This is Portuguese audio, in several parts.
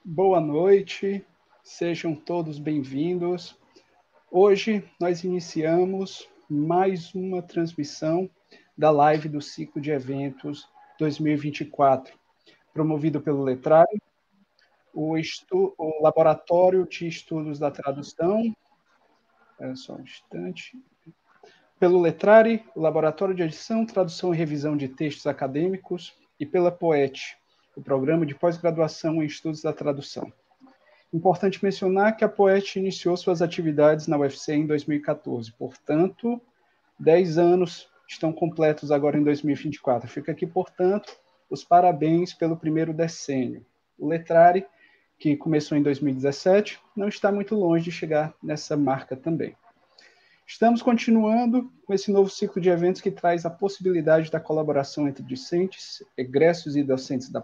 Boa noite, sejam todos bem-vindos. Hoje nós iniciamos mais uma transmissão da live do ciclo de eventos 2024, promovido pelo Letrari, o Laboratório de Estudos da Tradução, só um instante, pelo Letrari, o Laboratório de Edição, Tradução e Revisão de Textos Acadêmicos, e pela POET, o Programa de Pós-Graduação em Estudos da Tradução. Importante mencionar que a POET iniciou suas atividades na UFC em 2014, portanto, 10 anos estão completos agora em 2024. Fica aqui, portanto, os parabéns pelo primeiro decênio. O Letrari, que começou em 2017, não está muito longe de chegar nessa marca também. Estamos continuando com esse novo ciclo de eventos que traz a possibilidade da colaboração entre discentes, egressos e docentes da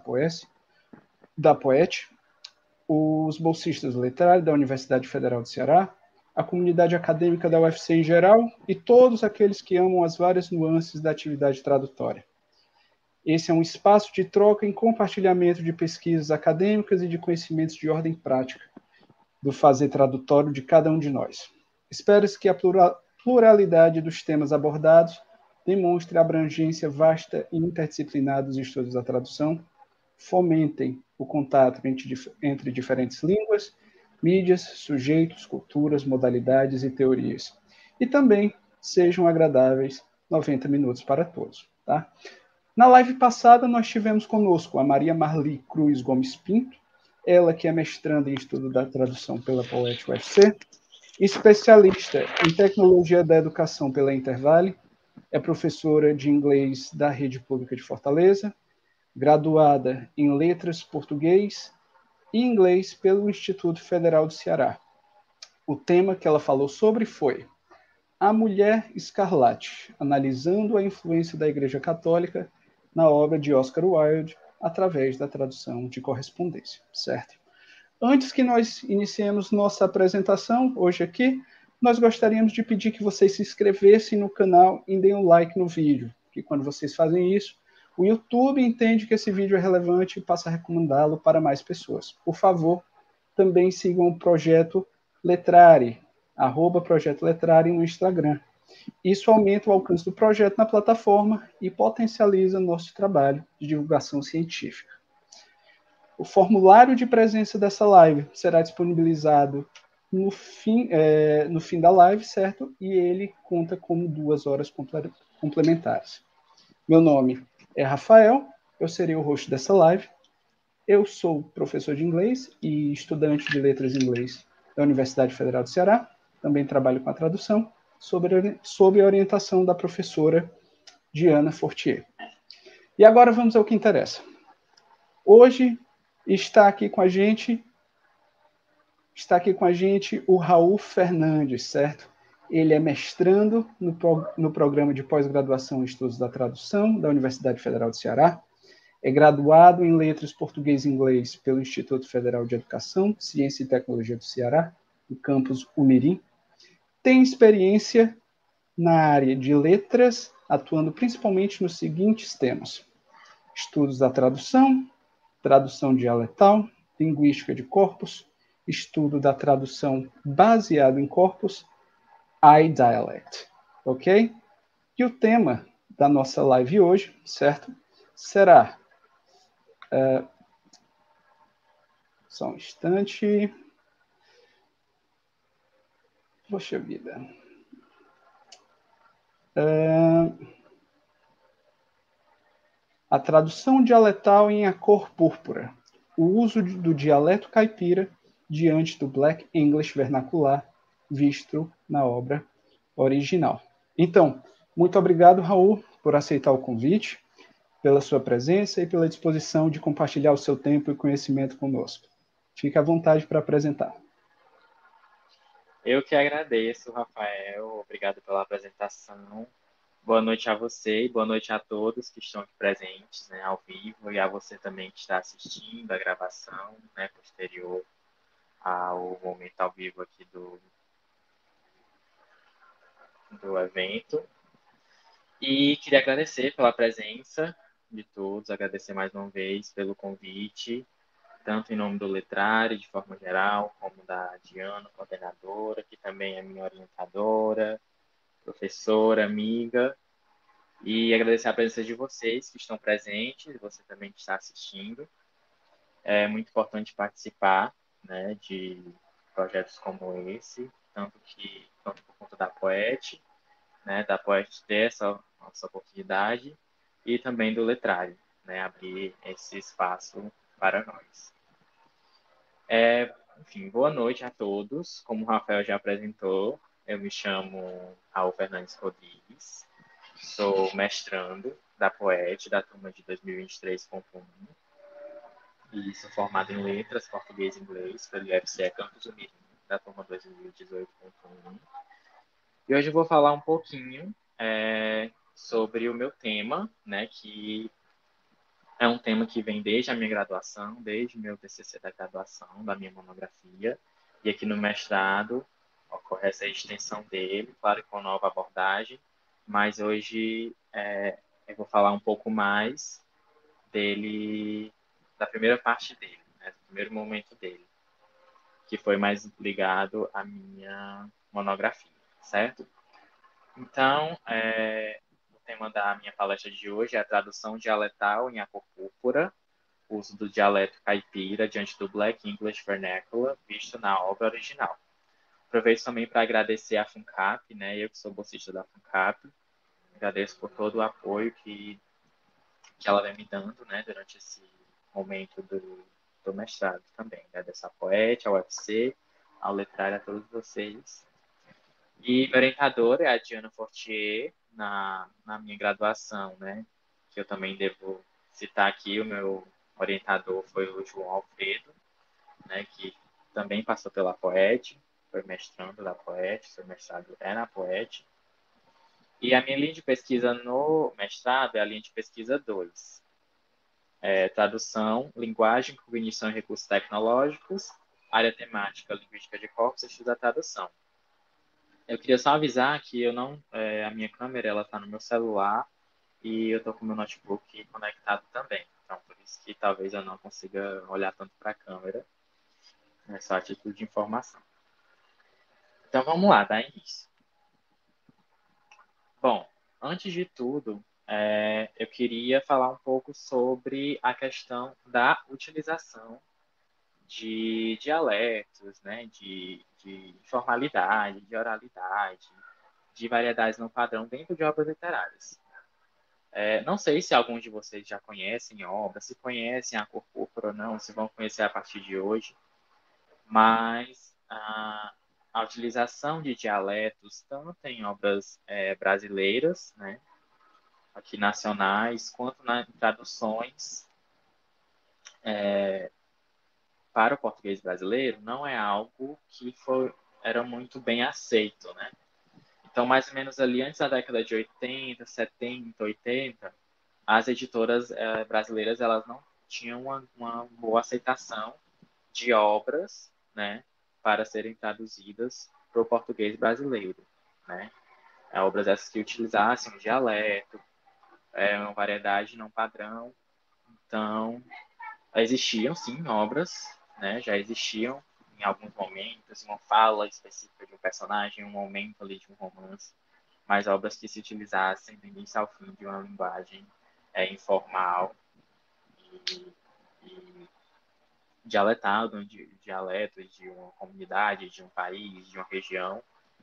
POET, os bolsistas do Letrari da Universidade Federal do Ceará, a comunidade acadêmica da UFC em geral e todos aqueles que amam as várias nuances da atividade tradutória. Esse é um espaço de troca e compartilhamento de pesquisas acadêmicas e de conhecimentos de ordem prática do fazer tradutório de cada um de nós. Espero-se que a pluralidade dos temas abordados demonstre a abrangência vasta e interdisciplinar dos estudos da tradução, fomentem o contato entre diferentes línguas, mídias, sujeitos, culturas, modalidades e teorias. E também sejam agradáveis 90 minutos para todos. Tá? Na live passada, nós tivemos conosco a Maria Marli Cruz Gomes Pinto, ela que é mestranda em estudo da tradução pela POET UFC, especialista em tecnologia da educação pela Intervale, é professora de inglês da Rede Pública de Fortaleza, graduada em Letras Português e Inglês pelo Instituto Federal do Ceará. O tema que ela falou sobre foi A Mulher Escarlate, analisando a influência da Igreja Católica na obra de Oscar Wilde através da tradução de correspondência, certo? Antes que nós iniciemos nossa apresentação hoje aqui, nós gostaríamos de pedir que vocês se inscrevessem no canal e deem um like no vídeo, que quando vocês fazem isso, o YouTube entende que esse vídeo é relevante e passa a recomendá-lo para mais pessoas. Por favor, também sigam o Projeto Letrari, @Projeto Letrari no Instagram. Isso aumenta o alcance do projeto na plataforma e potencializa nosso trabalho de divulgação científica. O formulário de presença dessa live será disponibilizado no fim da live, certo? E ele conta como 2 horas complementares. Meu nome é Rafael, eu serei o host dessa live. Eu sou professor de inglês e estudante de letras em inglês da Universidade Federal do Ceará. Também trabalho com a tradução, sob a orientação da professora Diana Fortier. E agora vamos ao que interessa. Hoje está aqui com a gente o Raul Fernandes, certo? Ele é mestrando no programa de pós-graduação em estudos da tradução da Universidade Federal do Ceará, é graduado em Letras Português e Inglês pelo Instituto Federal de Educação, Ciência e Tecnologia do Ceará, no campus Umirim. Tem experiência na área de letras, atuando principalmente nos seguintes temas: estudos da tradução, tradução dialetal, linguística de corpos, estudo da tradução baseado em corpus, iDialect, ok? E o tema da nossa live hoje, certo? Será só um instante. Poxa vida. A tradução dialetal em A Cor Púrpura. O uso do dialeto caipira diante do Black English vernacular visto na obra original. Então, muito obrigado, Raul, por aceitar o convite, pela sua presença e pela disposição de compartilhar o seu tempo e conhecimento conosco. Fique à vontade para apresentar. Eu que agradeço, Rafael. Obrigado pela apresentação. Boa noite a você e boa noite a todos que estão aqui presentes, né, ao vivo, e a você também que está assistindo a gravação, né, posterior ao momento ao vivo aqui do evento. E queria agradecer pela presença de todos, agradecer mais uma vez pelo convite. tanto em nome do letrário, de forma geral, como da Diana, coordenadora, que também é minha orientadora, professora, amiga, e agradecer a presença de vocês que estão presentes, você também que está assistindo. É muito importante participar, né, de projetos como esse, tanto por conta da Poet, né, da Poet ter essa oportunidade, e também do letrário, né, abrir esse espaço para nós. Enfim, boa noite a todos. Como o Rafael já apresentou, eu me chamo Raul Fernandes Rodrigues, sou mestrando da Poet, da turma de 2023.1, e sou formado em Letras, Português e Inglês pelo IFCE Campus Umirim, da turma 2018.1. E hoje eu vou falar um pouquinho sobre o meu tema, né, que é um tema que vem desde a minha graduação, desde o meu TCC da graduação, da minha monografia, e aqui no mestrado ocorre essa extensão dele, claro, com nova abordagem, mas hoje eu vou falar um pouco mais dele, da primeira parte dele, né, do primeiro momento dele, que foi mais ligado à minha monografia, certo? Então, o tema da minha palestra de hoje é a tradução dialetal em A Cor Púrpura, o uso do dialeto caipira diante do Black English Vernacular, visto na obra original. Aproveito também para agradecer à FUNCAP, né? Eu que sou bolsista da FUNCAP, agradeço por todo o apoio que ela vem me dando, né, durante esse momento do mestrado também, né, dessa Poet, ao UFC, ao letrário, a todos vocês. E meu orientador é a Diana Fortier, na minha graduação, né, que eu também devo citar aqui, o meu orientador foi o João Alfredo, né, que também passou pela Poet, foi mestrando da Poet, seu mestrado é na Poet. E a minha linha de pesquisa no mestrado é a linha de pesquisa 2, tradução, linguagem, cognição e recursos tecnológicos, área temática, linguística de corpos, estudo da tradução. Eu queria só avisar que eu não, a minha câmera ela está no meu celular e eu estou com o meu notebook conectado também. Então, por isso que talvez eu não consiga olhar tanto para a câmera. É só a título de informação. Então, vamos lá, dar início. Bom, antes de tudo, eu queria falar um pouco sobre a questão da utilização de dialetos, né, de formalidade, de oralidade, de variedades não padrão dentro de obras literárias. Não sei se alguns de vocês já conhecem obras, se conhecem A Cor Púrpura ou não, se vão conhecer a partir de hoje, mas a utilização de dialetos, tanto em obras brasileiras, né, aqui nacionais, quanto em traduções para o português brasileiro, não é algo que era muito bem aceito, né? Então, mais ou menos ali antes da década de 80, 70, 80, as editoras brasileiras elas não tinham uma boa aceitação de obras, né, para serem traduzidas para o português brasileiro, né? Obras essas que utilizassem o dialeto, uma variedade não padrão. Então, existiam, sim, obras, né? Já existiam em alguns momentos, uma fala específica de um personagem, um momento ali de um romance, mas obras que se utilizassem do início ao fim de uma linguagem informal e dialetal, de dialetos de uma comunidade, de um país, de uma região,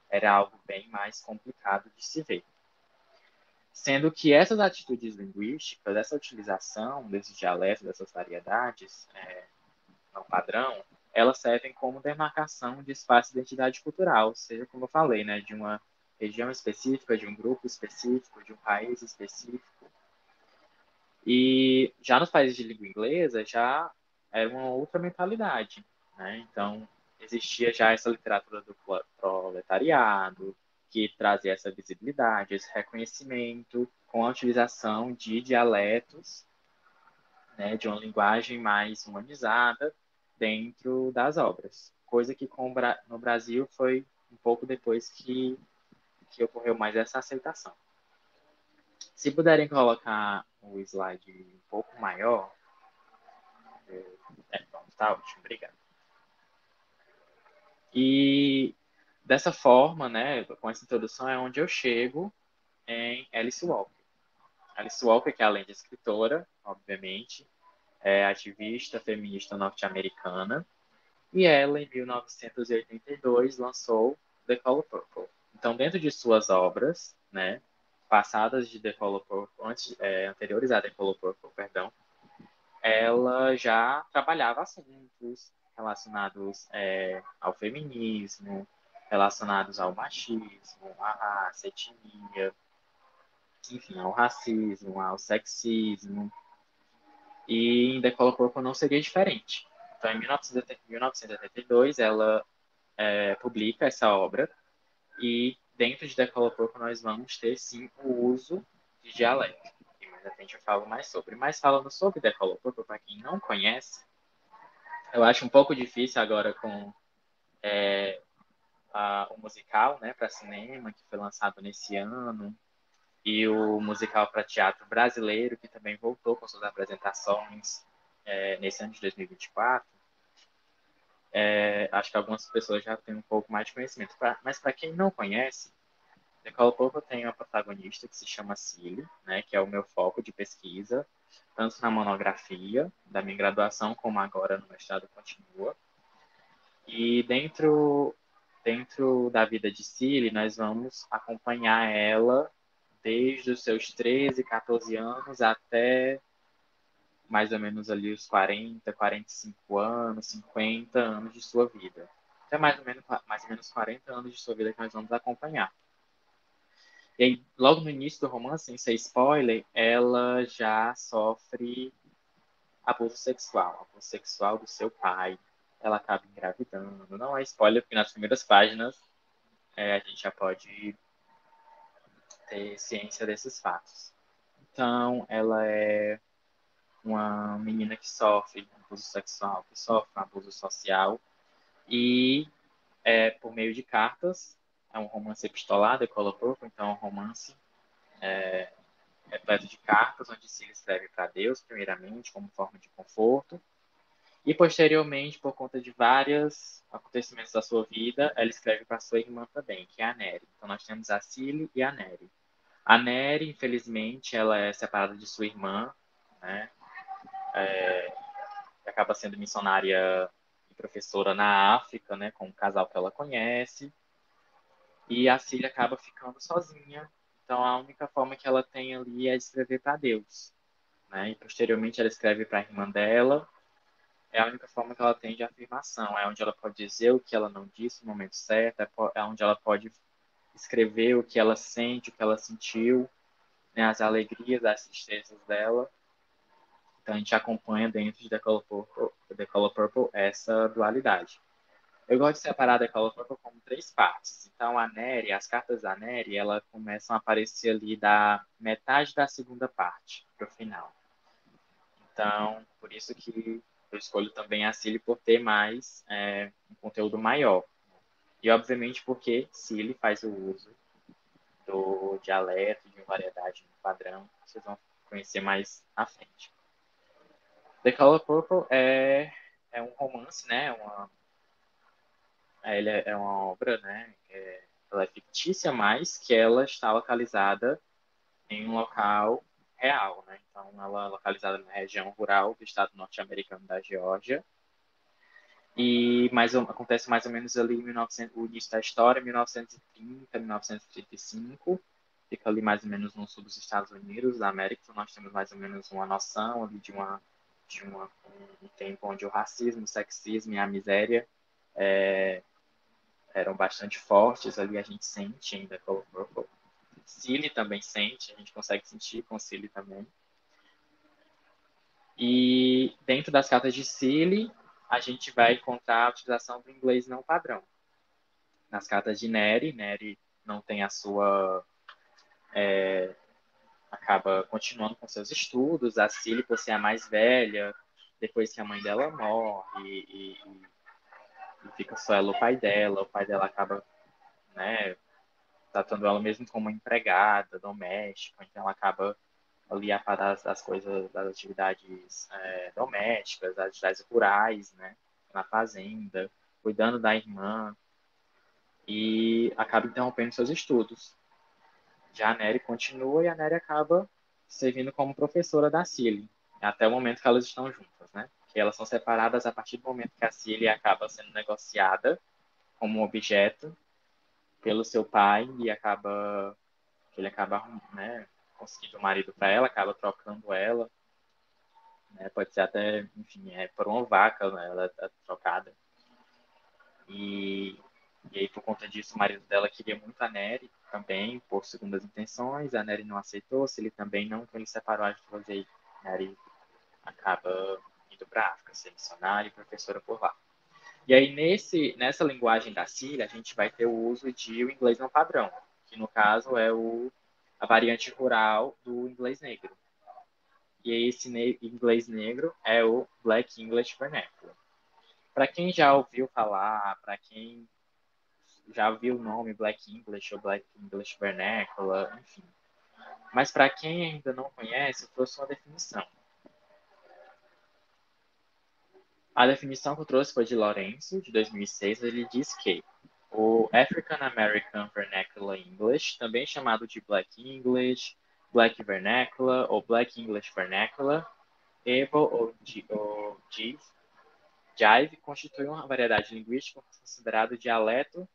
era algo bem mais complicado de se ver. Sendo que essas atitudes linguísticas, essa utilização desses dialetos, dessas variedades não padrão, elas servem como demarcação de espaço de identidade cultural, seja como eu falei, né, de uma região específica, de um grupo específico, de um país específico. E já nos países de língua inglesa já era uma outra mentalidade, né? Então existia já essa literatura do proletariado que trazia essa visibilidade, esse reconhecimento com a utilização de dialetos, né, de uma linguagem mais humanizada dentro das obras, coisa que no Brasil foi um pouco depois que ocorreu mais essa aceitação. Se puderem colocar o slide um pouco maior, Tá ótimo, obrigado. E dessa forma, né, com essa introdução, é onde eu chego em Alice Walker. Alice Walker, que além de escritora, obviamente, é ativista feminista norte-americana, e ela, em 1982, lançou The Color Purple. Então, dentro de suas obras, né, passadas de The Color Purple, anteriores a The Color Purple, perdão, ela já trabalhava assuntos relacionados ao feminismo, relacionados ao machismo, à raça, etnia, enfim, ao racismo, ao sexismo. E em The Color Purple não seria diferente. Então, em 1982, ela publica essa obra e dentro de The Color Purple nós vamos ter, sim, o uso de dialeto. E mais à frente eu falo mais sobre. Mas falando sobre The Color Purple, para quem não conhece, eu acho um pouco difícil agora com o musical, né, para cinema, que foi lançado nesse ano, e o musical para teatro brasileiro, que também voltou com suas apresentações nesse ano de 2024. Acho que algumas pessoas já têm um pouco mais de conhecimento. Mas para quem não conhece, daqui a pouco eu tenho uma protagonista que se chama Cilly, né, que é o meu foco de pesquisa, tanto na monografia da minha graduação, como agora no mestrado continua. E dentro da vida de Cilly, nós vamos acompanhar ela desde os seus 13, 14 anos até mais ou menos ali os 40, 45 anos, 50 anos de sua vida. Até mais ou menos 40 anos de sua vida que nós vamos acompanhar. E aí, logo no início do romance, sem ser spoiler, ela já sofre abuso sexual do seu pai. Ela acaba engravidando. Não é spoiler, porque nas primeiras páginas a gente já pode ter ciência desses fatos. Então, ela é uma menina que sofre abuso sexual, que sofre um abuso social, e por meio de cartas, é um romance epistolado, é Color Purple, então é um romance repleto de cartas, onde se escreve para Deus, primeiramente, como forma de conforto, e posteriormente, por conta de vários acontecimentos da sua vida, ela escreve para sua irmã também, que é a Nery. Então nós temos a Cilly e a Nery. A Nery, infelizmente, ela é separada de sua irmã, né? Acaba sendo missionária e professora na África, né? Com um casal que ela conhece. E a Cilly acaba ficando sozinha. Então a única forma que ela tem ali é escrever para Deus, né? E posteriormente ela escreve para a irmã dela. É a única forma que ela tem de afirmação. É onde ela pode dizer o que ela não disse no momento certo. É onde ela pode escrever o que ela sente, o que ela sentiu, né? As alegrias, as tristezas dela. Então a gente acompanha dentro de The Color Purple essa dualidade. Eu gosto de separar The Color Purple como três partes. Então a Nery, as cartas da Nery, elas começam a aparecer ali da metade da segunda parte para o final. Então, por isso que eu escolho também a Cilly por ter mais um conteúdo maior. E obviamente porque Cilly faz o uso do dialeto, de uma variedade, de um padrão, vocês vão conhecer mais à frente. The Color Purple é um romance, né? Ele é uma obra, né? Ela é fictícia, mas que ela está localizada em um local real, né? Então, ela é localizada na região rural do estado norte-americano da Geórgia. E acontece mais ou menos ali em 1900, o início da história, 1930, 1935. Fica ali mais ou menos no sul dos Estados Unidos da América. Então, nós temos mais ou menos uma noção ali um tempo onde o racismo, o sexismo e a miséria eram bastante fortes. Ali a gente sente ainda com o Cilly também sente, a gente consegue sentir com o Cilly também. E dentro das cartas de Cilly, a gente vai encontrar a utilização do inglês não padrão. Nas cartas de Nery não tem a sua... acaba continuando com seus estudos. A Cilly, por ser a mais velha, depois que a mãe dela morre e fica só ela o pai dela acaba, né, tratando ela mesmo como empregada doméstica, então ela acaba ali a par das coisas, das atividades domésticas, das atividades rurais, né? Na fazenda, cuidando da irmã, e acaba interrompendo seus estudos. Já a Nery continua e a Nery acaba servindo como professora da Cilly, até o momento que elas estão juntas, né? Que elas são separadas a partir do momento que a Cilly acaba sendo negociada como um objeto pelo seu pai e ele acaba, né, conseguindo um marido para ela, acaba trocando ela, né? Pode ser até, enfim, por uma vaca, né? Ela é trocada. E aí, por conta disso, o marido dela queria muito a Nery também, por segundas intenções. A Nery não aceitou, se ele também não, então ele separou as duas. E aí, Nery acaba indo para a África, ser missionária e professora por lá. E aí, nessa linguagem da Síria, a gente vai ter o uso de o inglês não padrão, que no caso é a variante rural do inglês negro. E aí, esse inglês negro é o Black English Vernacular. Para quem já ouviu falar, para quem já viu o nome Black English ou Black English Vernacular, enfim. Mas para quem ainda não conhece, eu trouxe uma definição. A definição que eu trouxe foi de Lourenço, de 2006. Ele diz que o African American Vernacular English, também chamado de Black English, Black Vernacular ou Black English Vernacular, EVO ou Jive, constitui uma variedade linguística considerada dialeto,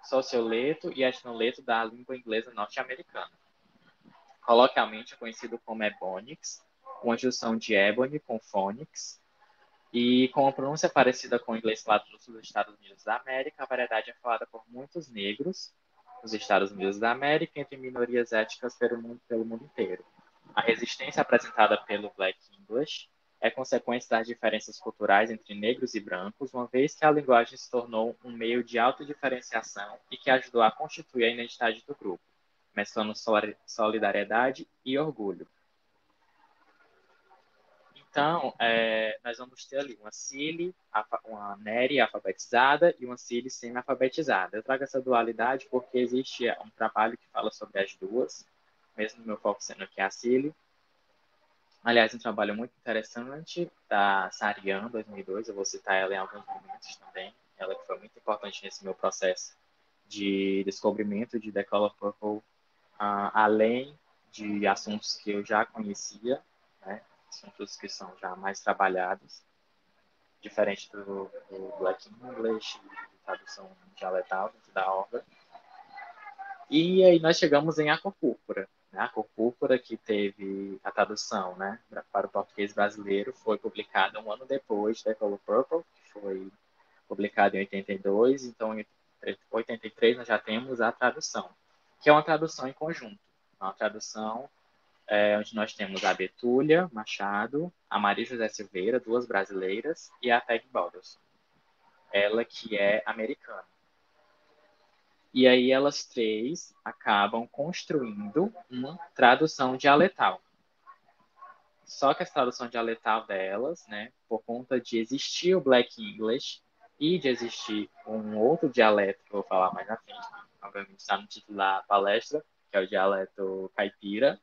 socioleto e etnoleto da língua inglesa norte-americana. Coloquialmente é conhecido como Ebonics, uma junção de Ebony com Phonics, e com uma pronúncia parecida com o inglês falado nos Estados Unidos da América, a variedade é falada por muitos negros nos Estados Unidos da América, entre minorias étnicas pelo mundo inteiro. A resistência apresentada pelo Black English é consequência das diferenças culturais entre negros e brancos, uma vez que a linguagem se tornou um meio de autodiferenciação e que ajudou a constituir a identidade do grupo, mesclando solidariedade e orgulho. Então, nós vamos ter ali uma Cilly, uma Nery alfabetizada e uma Cilly semi-alfabetizada. Eu trago essa dualidade porque existe um trabalho que fala sobre as duas, mesmo no meu foco sendo aqui a Cilly. Aliás, um trabalho muito interessante da Sarian, 2002, eu vou citar ela em alguns momentos também. Ela que foi muito importante nesse meu processo de descobrimento de The Color Purple, além de assuntos que eu já conhecia, né? Assuntos que são já mais trabalhados, diferente do Black English, tradução dialetal dentro da obra. E aí nós chegamos em A Cor Púrpura. Né? A Cor Púrpura, que teve a tradução, né, para o português brasileiro, foi publicada um ano depois da Color Purple, que foi publicada em 82. Então, em 83 nós já temos a tradução, que é uma tradução em conjunto. Uma tradução onde nós temos a Betúlia Machado, a Maria José Silveira, duas brasileiras, e a Peg Balderson, ela que é americana. E aí elas três acabam construindo uma tradução dialetal. Só que a tradução dialetal delas, né, por conta de existir o Black English e de existir um outro dialeto que eu vou falar mais na frente, obviamente está no título da palestra, que é o dialeto caipira,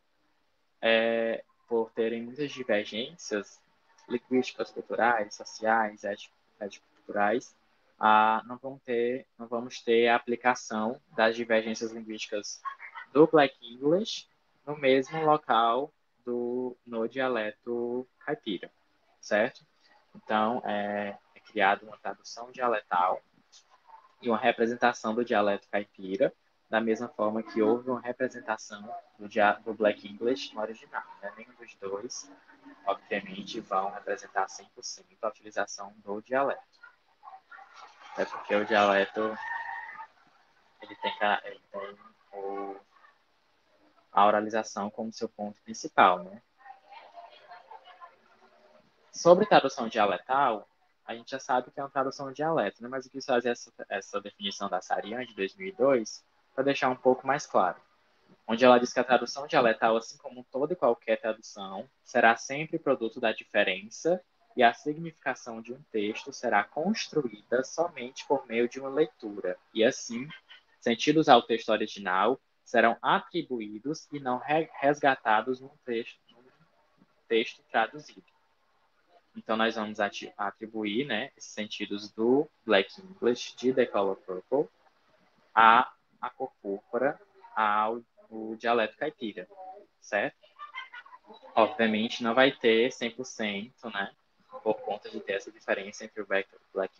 por terem muitas divergências linguísticas, culturais, sociais, ético-culturais, não vamos ter a aplicação das divergências linguísticas do Black English no mesmo local no dialeto caipira, certo? Então, é criada uma tradução dialetal e uma representação do dialeto caipira, da mesma forma que houve uma representação do Black English no original. Né? Nenhum dos dois, obviamente, vão representar 100% a utilização do dialeto. É porque o dialeto ele tem a oralização como seu ponto principal. Né? Sobre tradução dialetal, a gente já sabe que é uma tradução de dialeto, né? Mas eu quis fazer essa definição da Sarian, de 2002, para deixar um pouco mais claro. Onde ela diz que a tradução dialetal, assim como toda e qualquer tradução, será sempre produto da diferença e a significação de um texto será construída somente por meio de uma leitura. E assim, sentidos ao texto original serão atribuídos e não resgatados texto traduzido. Então, nós vamos atribuir, né, esses sentidos do Black English, de The Color Purple, a cor púrpura, ao dialeto caipira, certo? Obviamente, não vai ter 100%, né, por conta de ter essa diferença entre o Black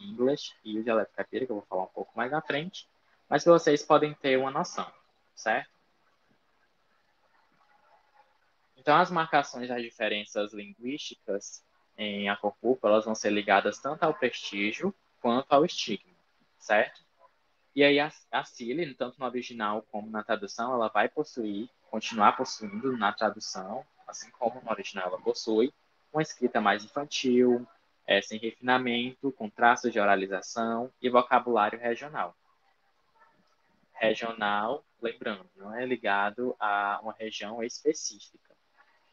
English e o dialeto caipira, que eu vou falar um pouco mais na frente, mas que vocês podem ter uma noção, certo? Então, as marcações das diferenças linguísticas em a cor púrpura, elas vão ser ligadas tanto ao prestígio quanto ao estigma, certo? E aí a Cilly, tanto no original como na tradução, ela vai continuar possuindo na tradução, assim como no original ela possui, uma escrita mais infantil, sem refinamento, com traços de oralização e vocabulário regional. Regional, lembrando, não é ligado a uma região específica,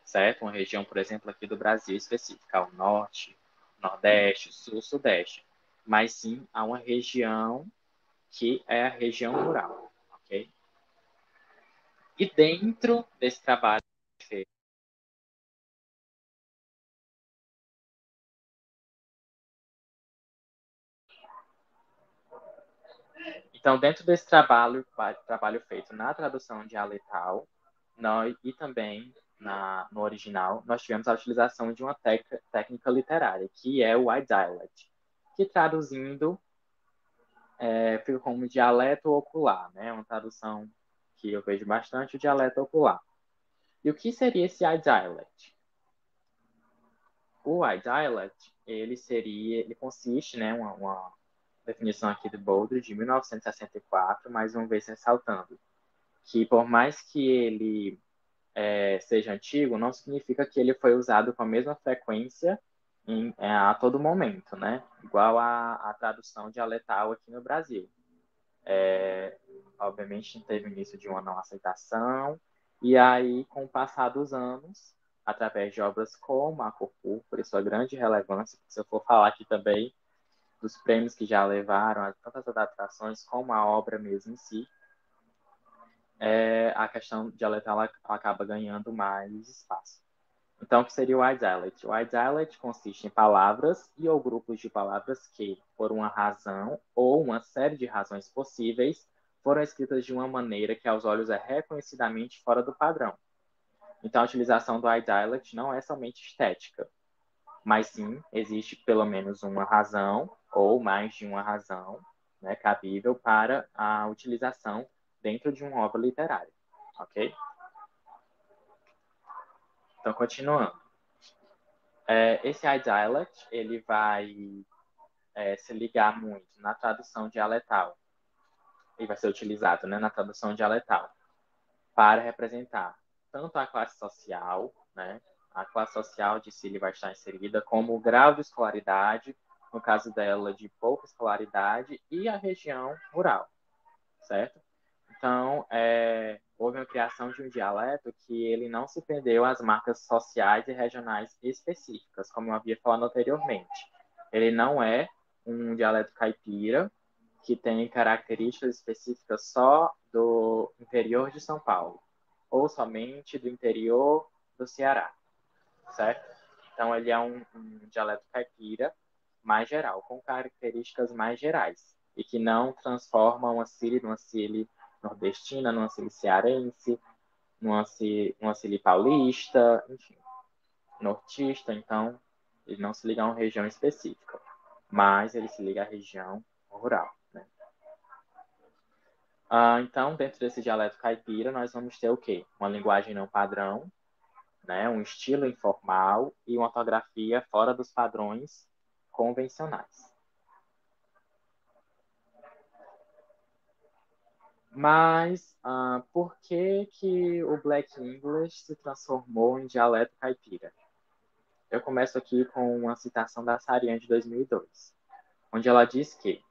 certo? Uma região, por exemplo, aqui do Brasil específica, ao norte, nordeste, sul, sudeste, mas sim a uma região que é a região rural, ok? E dentro desse trabalho feito, então dentro desse trabalho feito na tradução dialetal, e também no original, nós tivemos a utilização de uma técnica literária, que é o iDialect, que traduzindo fica como dialeto ocular, né? Uma tradução que eu vejo bastante, o dialeto ocular. E o que seria esse iDialect? O iDialect, ele consiste, né, uma definição aqui do Bowdre, de 1964, mais uma vez ressaltando que por mais que ele seja antigo, não significa que ele foi usado com a mesma frequência a todo momento, né? Igual a tradução dialetal aqui no Brasil. Obviamente teve o início de uma não aceitação, e aí, com o passar dos anos, através de obras como A Cor Púrpura e sua grande relevância, se eu for falar aqui também dos prêmios que já levaram a tantas adaptações como a obra mesmo em si, a questão dialetal acaba ganhando mais espaço. Então, o que seria o iDialect? O iDialect consiste em palavras e ou grupos de palavras que, por uma razão ou uma série de razões possíveis, foram escritas de uma maneira que aos olhos é reconhecidamente fora do padrão. Então, a utilização do iDialect não é somente estética, mas sim existe pelo menos uma razão ou mais de uma razão, né, cabível para a utilização dentro de uma obra literária, ok? Então, continuando. Esse iDialect, ele vai se ligar muito na tradução dialetal. Ele vai ser utilizado, né, na tradução dialetal para representar tanto a classe social, né, a classe social de si vai estar inserida, como o grau de escolaridade, no caso dela, de pouca escolaridade, e a região rural, certo? Então, houve uma criação de um dialeto que ele não se prendeu às marcas sociais e regionais específicas, como eu havia falado anteriormente. Ele não é um dialeto caipira que tem características específicas só do interior de São Paulo, ou somente do interior do Ceará, certo? Então, ele é um dialeto caipira mais geral, com características mais gerais, e que não transforma uma síria numa síria nordestina, numa síria cearense, numa síria paulista, enfim, nortista. Então, ele não se liga a uma região específica, mas ele se liga à região rural, né? Então, dentro desse dialeto caipira, nós vamos ter o quê? Uma linguagem não padrão, né? Um estilo informal e uma ortografia fora dos padrões convencionais. Mas por que o Black English se transformou em dialeto caipira? Eu começo aqui com uma citação da Sariane de 2002, onde ela diz que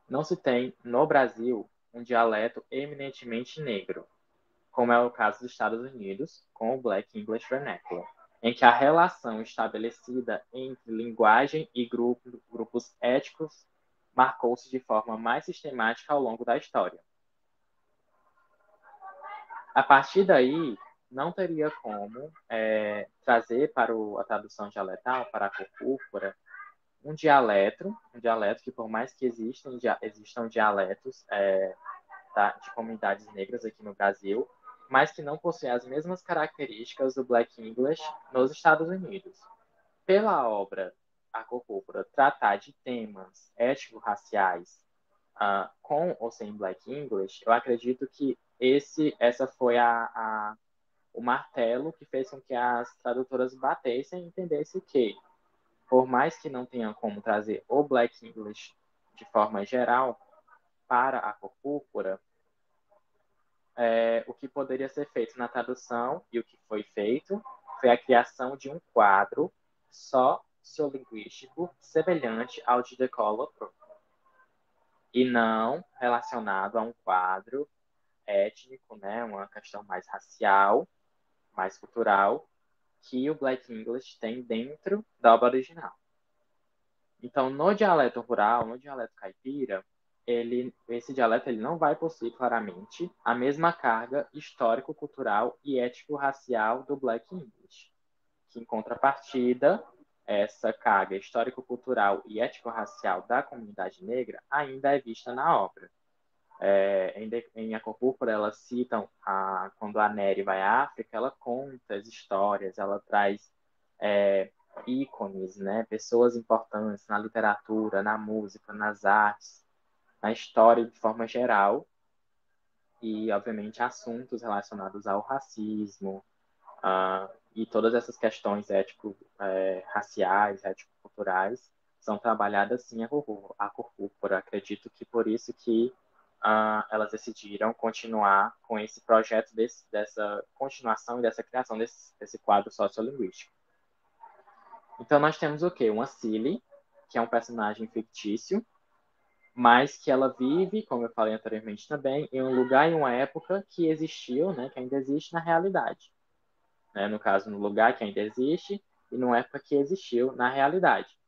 não se tem, no Brasil, um dialeto eminentemente negro, como é o caso dos Estados Unidos, com o Black English Vernacular, em que a relação estabelecida entre linguagem e grupos étnicos marcou-se de forma mais sistemática ao longo da história. A partir daí, não teria como trazer para a tradução dialetal, para a cor púrpura, um dialeto que, por mais que existam dialetos de comunidades negras aqui no Brasil, mas que não possuem as mesmas características do Black English nos Estados Unidos. Pela obra A Cor Púrpura tratar de temas étnico-raciais com ou sem Black English, eu acredito que essa foi o martelo que fez com que as tradutoras batessem e entendessem que, por mais que não tenham como trazer o Black English de forma geral para a cor púrpura, o que poderia ser feito na tradução e o que foi feito foi a criação de um quadro sociolinguístico semelhante ao de The Color Purple, e não relacionado a um quadro étnico, né, uma questão mais racial, mais cultural, que o Black English tem dentro da obra original. Então, no dialeto rural, no dialeto caipira, esse dialeto ele não vai possuir claramente a mesma carga histórico-cultural e ético-racial do Black English, que, em contrapartida, essa carga histórico-cultural e ético-racial da comunidade negra ainda é vista na obra. Em A Cor Púrpura, elas citam quando a Nery vai à África, ela conta as histórias, ela traz ícones, né? Pessoas importantes na literatura, na música, nas artes, na história de forma geral, e, obviamente, assuntos relacionados ao racismo, e todas essas questões raciais, ético-culturais, são trabalhadas sim a cor púrpura. Acredito que por isso que elas decidiram continuar com esse projeto dessa continuação e dessa criação desse quadro sociolinguístico. Então, nós temos o quê? Uma Cilly, que é um personagem fictício, mas que ela vive, como eu falei anteriormente também, em um lugar e uma época que existiu, né, que ainda existe na realidade. Né? No caso, no lugar que ainda existe e numa época que existiu na realidade.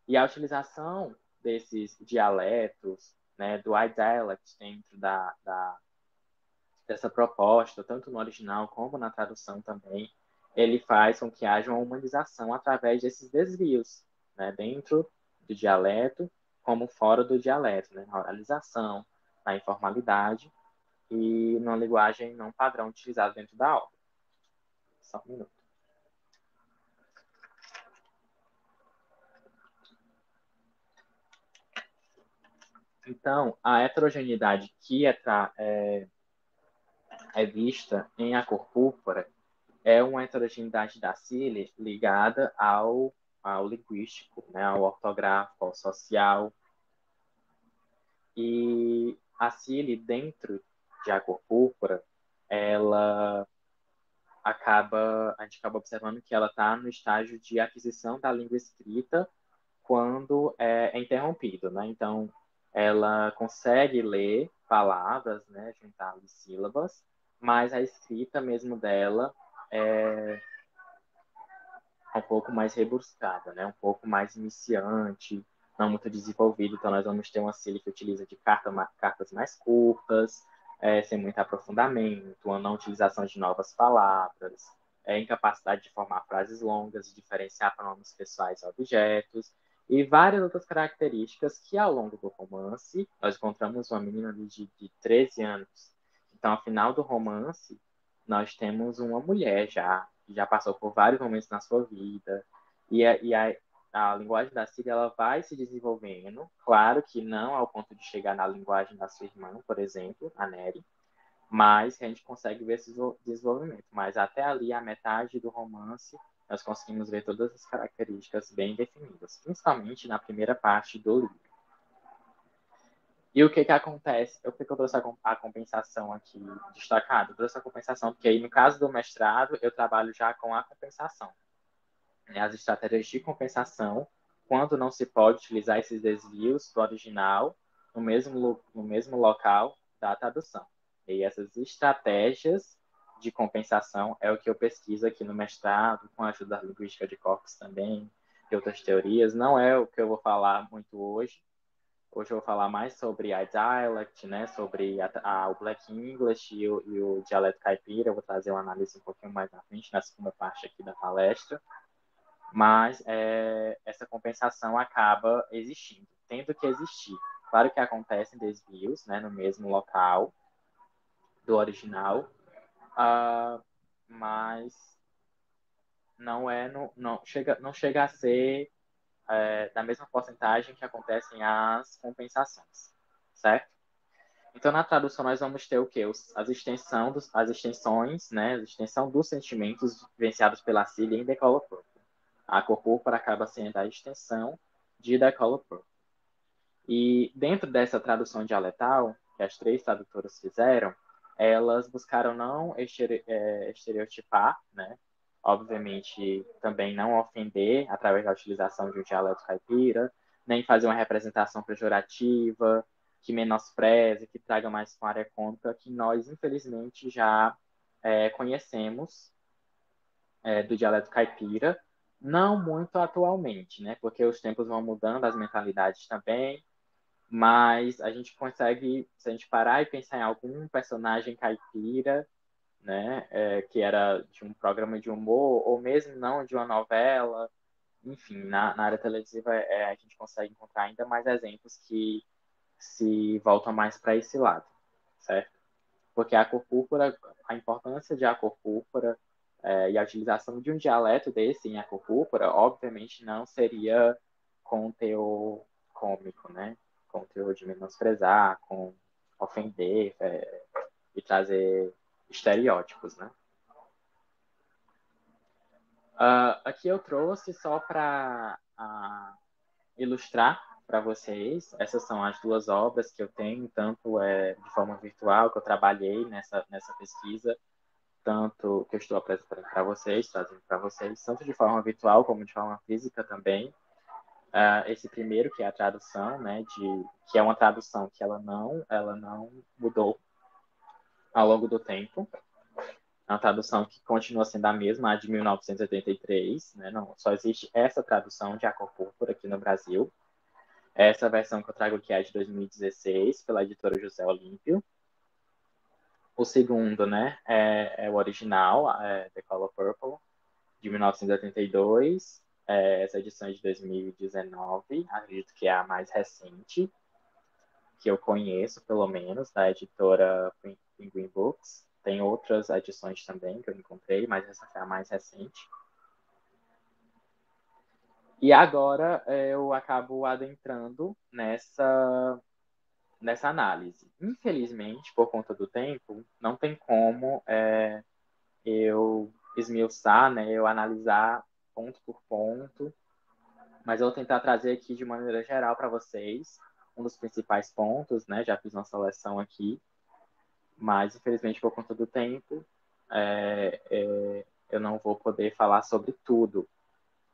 E a utilização desses dialetos, né, do iDialect dentro dessa proposta, tanto no original como na tradução também, ele faz com que haja uma humanização através desses desvios, né, dentro do dialeto como fora do dialeto, né, na oralização, na informalidade e numa linguagem não padrão utilizada dentro da obra. Só um minuto. Então, a heterogeneidade que é vista em A Cor Púrpura é uma heterogeneidade da Cilly ligada ao linguístico, né, ao ortográfico, ao social. E a Cilly, dentro de A Cor Púrpura, a gente acaba observando que ela está no estágio de aquisição da língua escrita quando é interrompido, né? Então, ela consegue ler palavras, né, juntar sílabas, mas a escrita mesmo dela é um pouco mais rebuscada, né? Um pouco mais iniciante, não muito desenvolvido. Então, nós vamos ter uma Cilly que utiliza de cartas mais curtas, sem muito aprofundamento, uma não utilização de novas palavras, incapacidade de formar frases longas, de diferenciar pronomes pessoais a objetos, e várias outras características que, ao longo do romance, nós encontramos uma menina de 13 anos. Então, ao final do romance, nós temos uma mulher já passou por vários momentos na sua vida, a linguagem da Cilly ela vai se desenvolvendo, claro que não ao ponto de chegar na linguagem da sua irmã, por exemplo, a Nery, mas que a gente consegue ver esse desenvolvimento. Mas até ali, a metade do romance, nós conseguimos ver todas as características bem definidas, principalmente na primeira parte do livro. E o que acontece? Por que eu trouxe a compensação aqui destacada? Eu trouxe a compensação porque aí, no caso do mestrado, eu trabalho já com a compensação. As estratégias de compensação, quando não se pode utilizar esses desvios do original no mesmo local da tradução. E essas estratégias de compensação é o que eu pesquiso aqui no mestrado, com a ajuda da linguística de corpos também, e outras teorias. Não é o que eu vou falar muito hoje Hoje eu vou falar mais sobre a dialect, né, sobre o Black English e o dialeto caipira. Eu vou trazer uma análise um pouquinho mais na frente, na segunda parte aqui da palestra. Mas essa compensação acaba existindo, tendo que existir. Claro que acontecem desvios, né, no mesmo local do original, mas não chega a ser da mesma porcentagem que acontecem as compensações, certo? Então, na tradução, nós vamos ter o quê? As extensões, né? A extensão dos sentimentos vivenciados pela Cília em The Color Purple. A cor púrpura acaba sendo a extensão de The Color Purple. E dentro dessa tradução dialetal, que as três tradutoras fizeram, elas buscaram não estereotipar, né? Obviamente, também não ofender através da utilização de um dialeto caipira, nem fazer uma representação pejorativa, que menospreze, que traga mais com área cômica, que nós, infelizmente, já conhecemos do dialeto caipira, não muito atualmente, né? Porque os tempos vão mudando, as mentalidades também, mas a gente consegue, se a gente parar e pensar em algum personagem caipira, né, que era de um programa de humor, ou mesmo não de uma novela, enfim, na área televisiva a gente consegue encontrar ainda mais exemplos que se voltam mais para esse lado, certo? Porque a cor púrpura, a importância de a cor púrpura e a utilização de um dialeto desse em a cor púrpura, obviamente não seria com teor cômico, né? Com teor de menosprezar, com ofender e trazer estereótipos, né? Aqui eu trouxe só para ilustrar para vocês. Essas são as duas obras que eu tenho, tanto de forma virtual, que eu trabalhei nessa pesquisa, tanto que eu estou apresentando para vocês, trazendo para vocês, tanto de forma virtual como de forma física também. Esse primeiro, que é a tradução, né, que é uma tradução que ela não mudou ao longo do tempo. É uma tradução que continua sendo a mesma, a de 1983, né? Não, só existe essa tradução de A Cor Púrpura aqui no Brasil. Essa versão que eu trago aqui é de 2016, pela editora José Olímpio. O segundo, né, é o original, The Color Purple, de 1982. Essa edição é de 2019, acredito que é a mais recente, que eu conheço, pelo menos, da editora Penguin Books. Tem outras edições também que eu encontrei, mas essa foi a mais recente. E agora eu acabo adentrando nessa análise. Infelizmente, por conta do tempo, não tem como eu esmiuçar, né, eu analisar ponto por ponto, mas eu vou tentar trazer aqui de maneira geral para vocês um dos principais pontos, né, já fiz uma seleção aqui, mas infelizmente por conta do tempo eu não vou poder falar sobre tudo.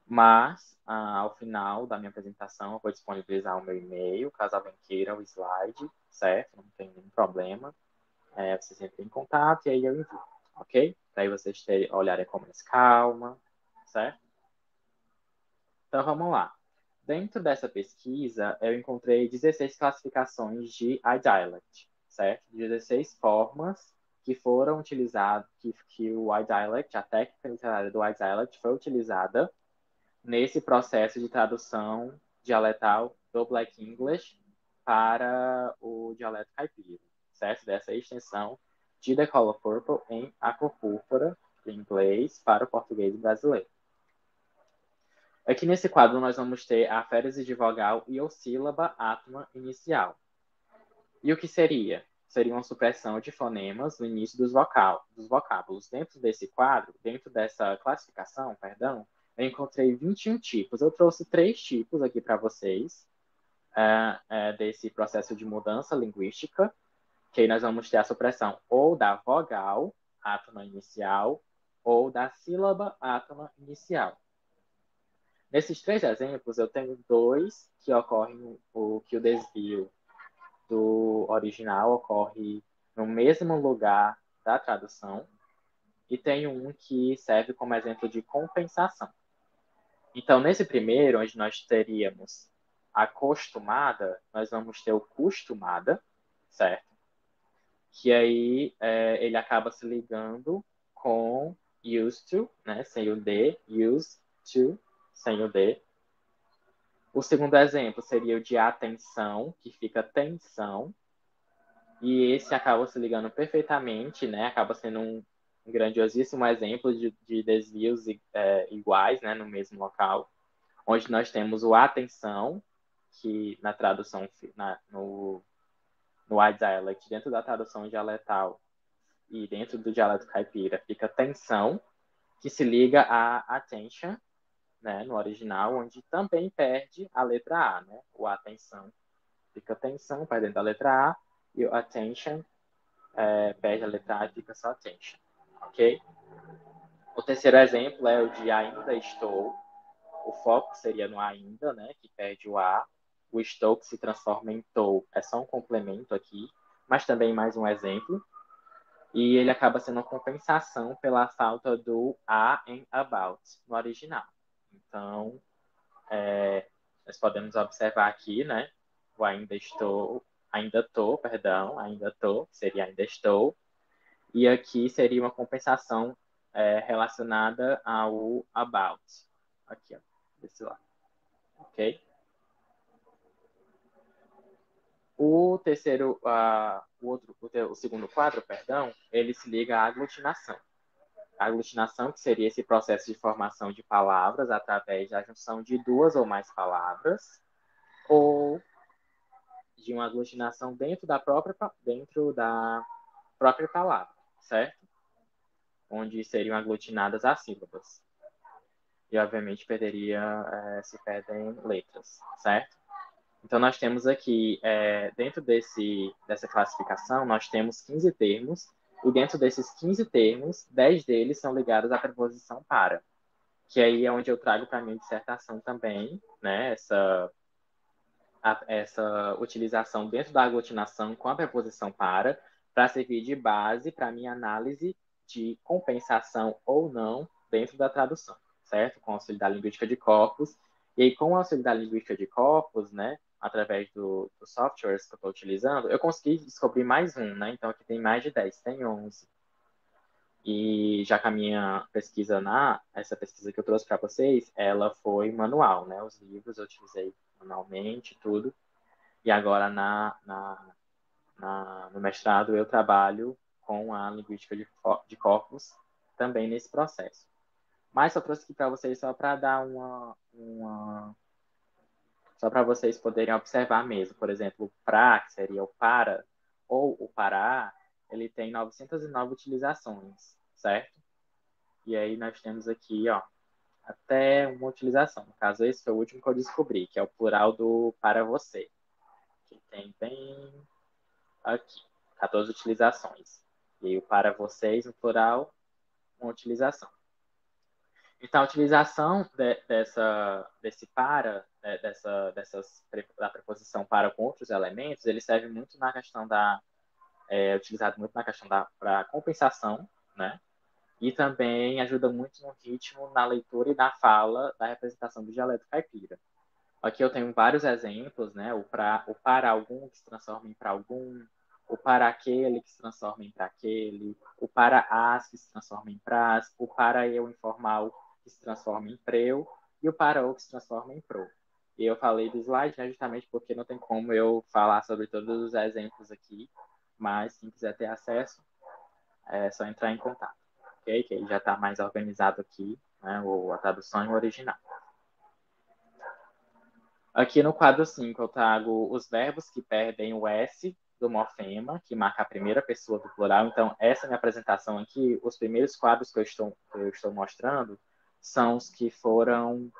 Mas, ao final da minha apresentação, eu vou disponibilizar o meu e-mail, caso alguém queira o slide, certo? Não tem nenhum problema. Vocês entrem em contato e aí eu envio, ok? Para aí vocês olharem com mais calma, certo? Então, vamos lá. Dentro dessa pesquisa, eu encontrei 16 classificações de iDialect, certo? 16 formas que foram utilizadas, que o iDialect, a técnica literária do iDialect foi utilizada nesse processo de tradução dialetal do Black English para o dialeto caipira, certo? Dessa extensão de The Color Purple em A Cor Púrpura, em inglês, para o português brasileiro. Aqui nesse quadro nós vamos ter a aférese de vogal e ou sílaba átona inicial. E o que seria? Seria uma supressão de fonemas no início dos vocábulos. Dentro desse quadro, dentro dessa classificação, perdão, eu encontrei 21 tipos. Eu trouxe 3 tipos aqui para vocês desse processo de mudança linguística, que aí nós vamos ter a supressão ou da vogal átona inicial ou da sílaba átona inicial. Nesses 3 exemplos, eu tenho 2 que ocorrem que o desvio do original ocorre no mesmo lugar da tradução e tem um que serve como exemplo de compensação. Então, nesse primeiro, onde nós teríamos acostumada, nós vamos ter o costumada, certo? Que aí ele acaba se ligando com used to, né? Sem o D, used to, sem o D. O segundo exemplo seria o de atenção, que fica tensão. E esse acaba se ligando perfeitamente, né? Acaba sendo um grandiosíssimo exemplo de desvios iguais, né? No mesmo local, onde nós temos o atenção, que na tradução, no iDialect, dentro da tradução dialetal e dentro do dialeto caipira, fica tensão, que se liga a attention, né? No original, onde também perde a letra A, né? O atenção fica tensão, perdendo a letra A, e o attention perde a letra A e fica só attention, ok? O terceiro exemplo é o de ainda estou. O foco seria no ainda, né, que perde o A. O estou, que se transforma em tou, é só um complemento aqui, mas também mais um exemplo. E ele acaba sendo uma compensação pela falta do a em about no original. Então, nós podemos observar aqui, né, o ainda tô, seria ainda estou. E aqui seria uma compensação relacionada ao about. Aqui, ó, desse lado. Ok? O terceiro, o segundo quadro, perdão, ele se liga à aglutinação. A aglutinação, que seria esse processo de formação de palavras através da junção de duas ou mais palavras, ou de uma aglutinação dentro da própria palavra, certo? Onde seriam aglutinadas as sílabas. E, obviamente, se perdem letras, certo? Então, nós temos aqui, dentro dessa classificação, nós temos 15 termos, e dentro desses 15 termos, 10 deles são ligados à preposição para, que aí é onde eu trago para a minha dissertação também, né, essa utilização dentro da aglutinação com a preposição para servir de base para a minha análise de compensação ou não dentro da tradução, certo? Com o auxílio da linguística de corpos. E aí, com o auxílio da linguística de corpos, né, através dos softwares que eu estou utilizando, eu consegui descobrir mais um, né? Então, aqui tem mais de 10, tem 11. E já que a minha pesquisa essa pesquisa que eu trouxe para vocês, ela foi manual, né? Os livros eu utilizei manualmente, tudo. E agora no mestrado eu trabalho com a linguística de corpos também nesse processo. Mas só trouxe aqui para vocês só para dar só para vocês poderem observar mesmo. Por exemplo, o pra, que seria o para, ou o pará, ele tem 909 utilizações, certo? E aí nós temos aqui, ó, até uma utilização. No caso, esse foi o último que eu descobri, que é o plural do para você. Que tem bem aqui, 14 utilizações. E o para vocês, no plural, uma utilização. Então, a utilização desse para, da preposição para com outros elementos, ele serve muito na questão utilizado muito na questão para compensação, né? E também ajuda muito no ritmo, na leitura e na fala da representação do dialeto caipira. Aqui eu tenho vários exemplos, né? O para algum que se transforma em para algum, o para aquele que se transforma em para aquele, o para as que se transforma em pras, o para eu informal que se transforma em preu e o para o que se transforma em pro. E eu falei do slide, né, justamente porque não tem como eu falar sobre todos os exemplos aqui, mas quem quiser ter acesso, é só entrar em contato, ok? Que aí já está mais organizado aqui, né, a tradução e o original. Aqui no quadro 5 eu trago os verbos que perdem o S do morfema, que marca a primeira pessoa do plural. Então, essa minha apresentação aqui, os primeiros quadros que eu estou mostrando são os que foram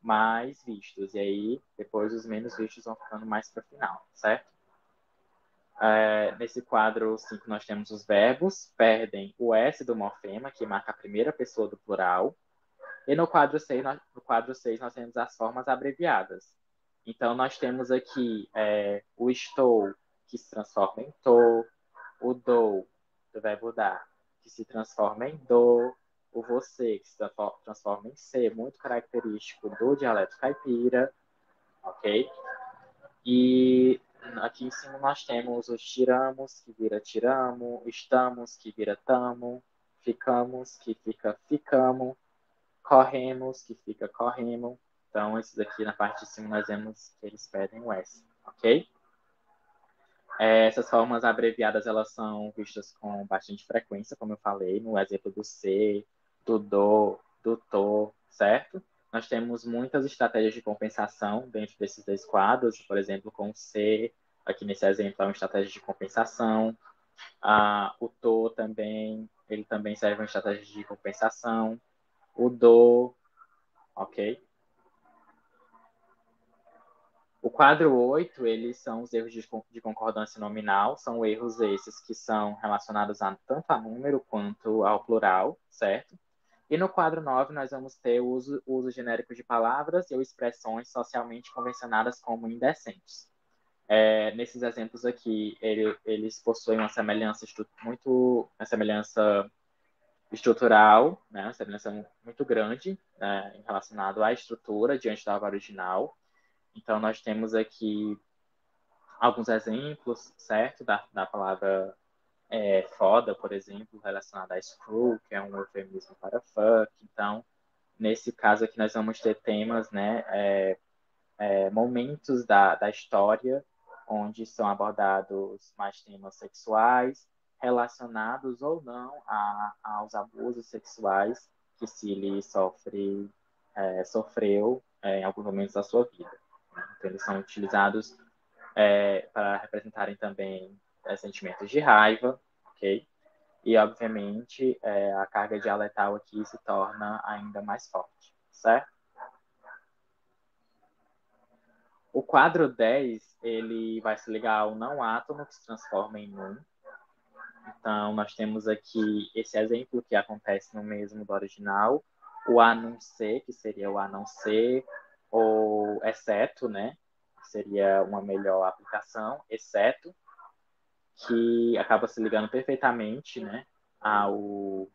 mais vistos. E aí, depois, os menos vistos vão ficando mais para o final, certo? Nesse quadro 5, nós temos os verbos, perdem o S do morfema, que marca a primeira pessoa do plural. E no quadro 6, nós temos as formas abreviadas. Então, nós temos aqui o estou, que se transforma em tô, o dou, do verbo dar, que se transforma em do, o você, que se transforma em ser, muito característico do dialeto caipira, ok? E aqui em cima nós temos os tiramos, que vira tiramo, estamos, que vira tamo, ficamos, que fica ficamo, corremos, que fica corremo. Então, esses aqui na parte de cima nós vemos que eles pedem o S, ok? Essas formas abreviadas, elas são vistas com bastante frequência, como eu falei, no exemplo do C, do do, do to, certo? Nós temos muitas estratégias de compensação dentro desses dois quadros, por exemplo, com o C, aqui nesse exemplo é uma estratégia de compensação. O to também, ele também serve uma estratégia de compensação. O do, ok? O quadro 8, eles são os erros de concordância nominal, são erros esses que são relacionados tanto a número quanto ao plural, certo? E no quadro 9, nós vamos ter o uso genérico de palavras ou expressões socialmente convencionadas como indecentes. Nesses exemplos aqui, eles possuem uma semelhança uma semelhança estrutural, né, uma semelhança muito grande, né, relacionado à estrutura diante da obra original. Então, nós temos aqui alguns exemplos, certo? Da palavra foda, por exemplo, relacionada a screw, que é um eufemismo para fuck. Então, nesse caso aqui, nós vamos ter temas, né? Momentos da história onde são abordados mais temas sexuais, relacionados ou não aos abusos sexuais que Cilly sofreu em alguns momentos da sua vida. Então, eles são utilizados para representarem também sentimentos de raiva, ok? E, obviamente, a carga dialetal aqui se torna ainda mais forte, certo? O quadro 10, ele vai se ligar ao não átomo que se transforma em um. Então, nós temos aqui esse exemplo que acontece no mesmo do original. O a não ser, que seria o a não ser, ou exceto, né? Que seria uma melhor aplicação, exceto, que acaba se ligando perfeitamente, né, ao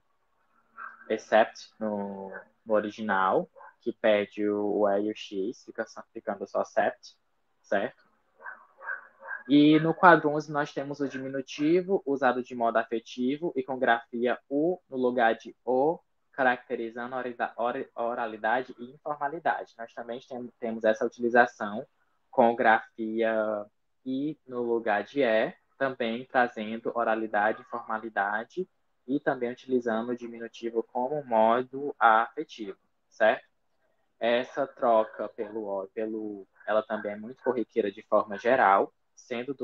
except no original, que pede o E e o X, ficando só except, certo? E no quadro 11 nós temos o diminutivo usado de modo afetivo e com grafia U no lugar de O, caracterizando oralidade e informalidade. Nós também temos essa utilização com grafia I no lugar de E, também trazendo oralidade e formalidade e também utilizando o diminutivo como modo afetivo, certo? Essa troca pelo O e pelo U, ela também é muito corriqueira de forma geral, sendo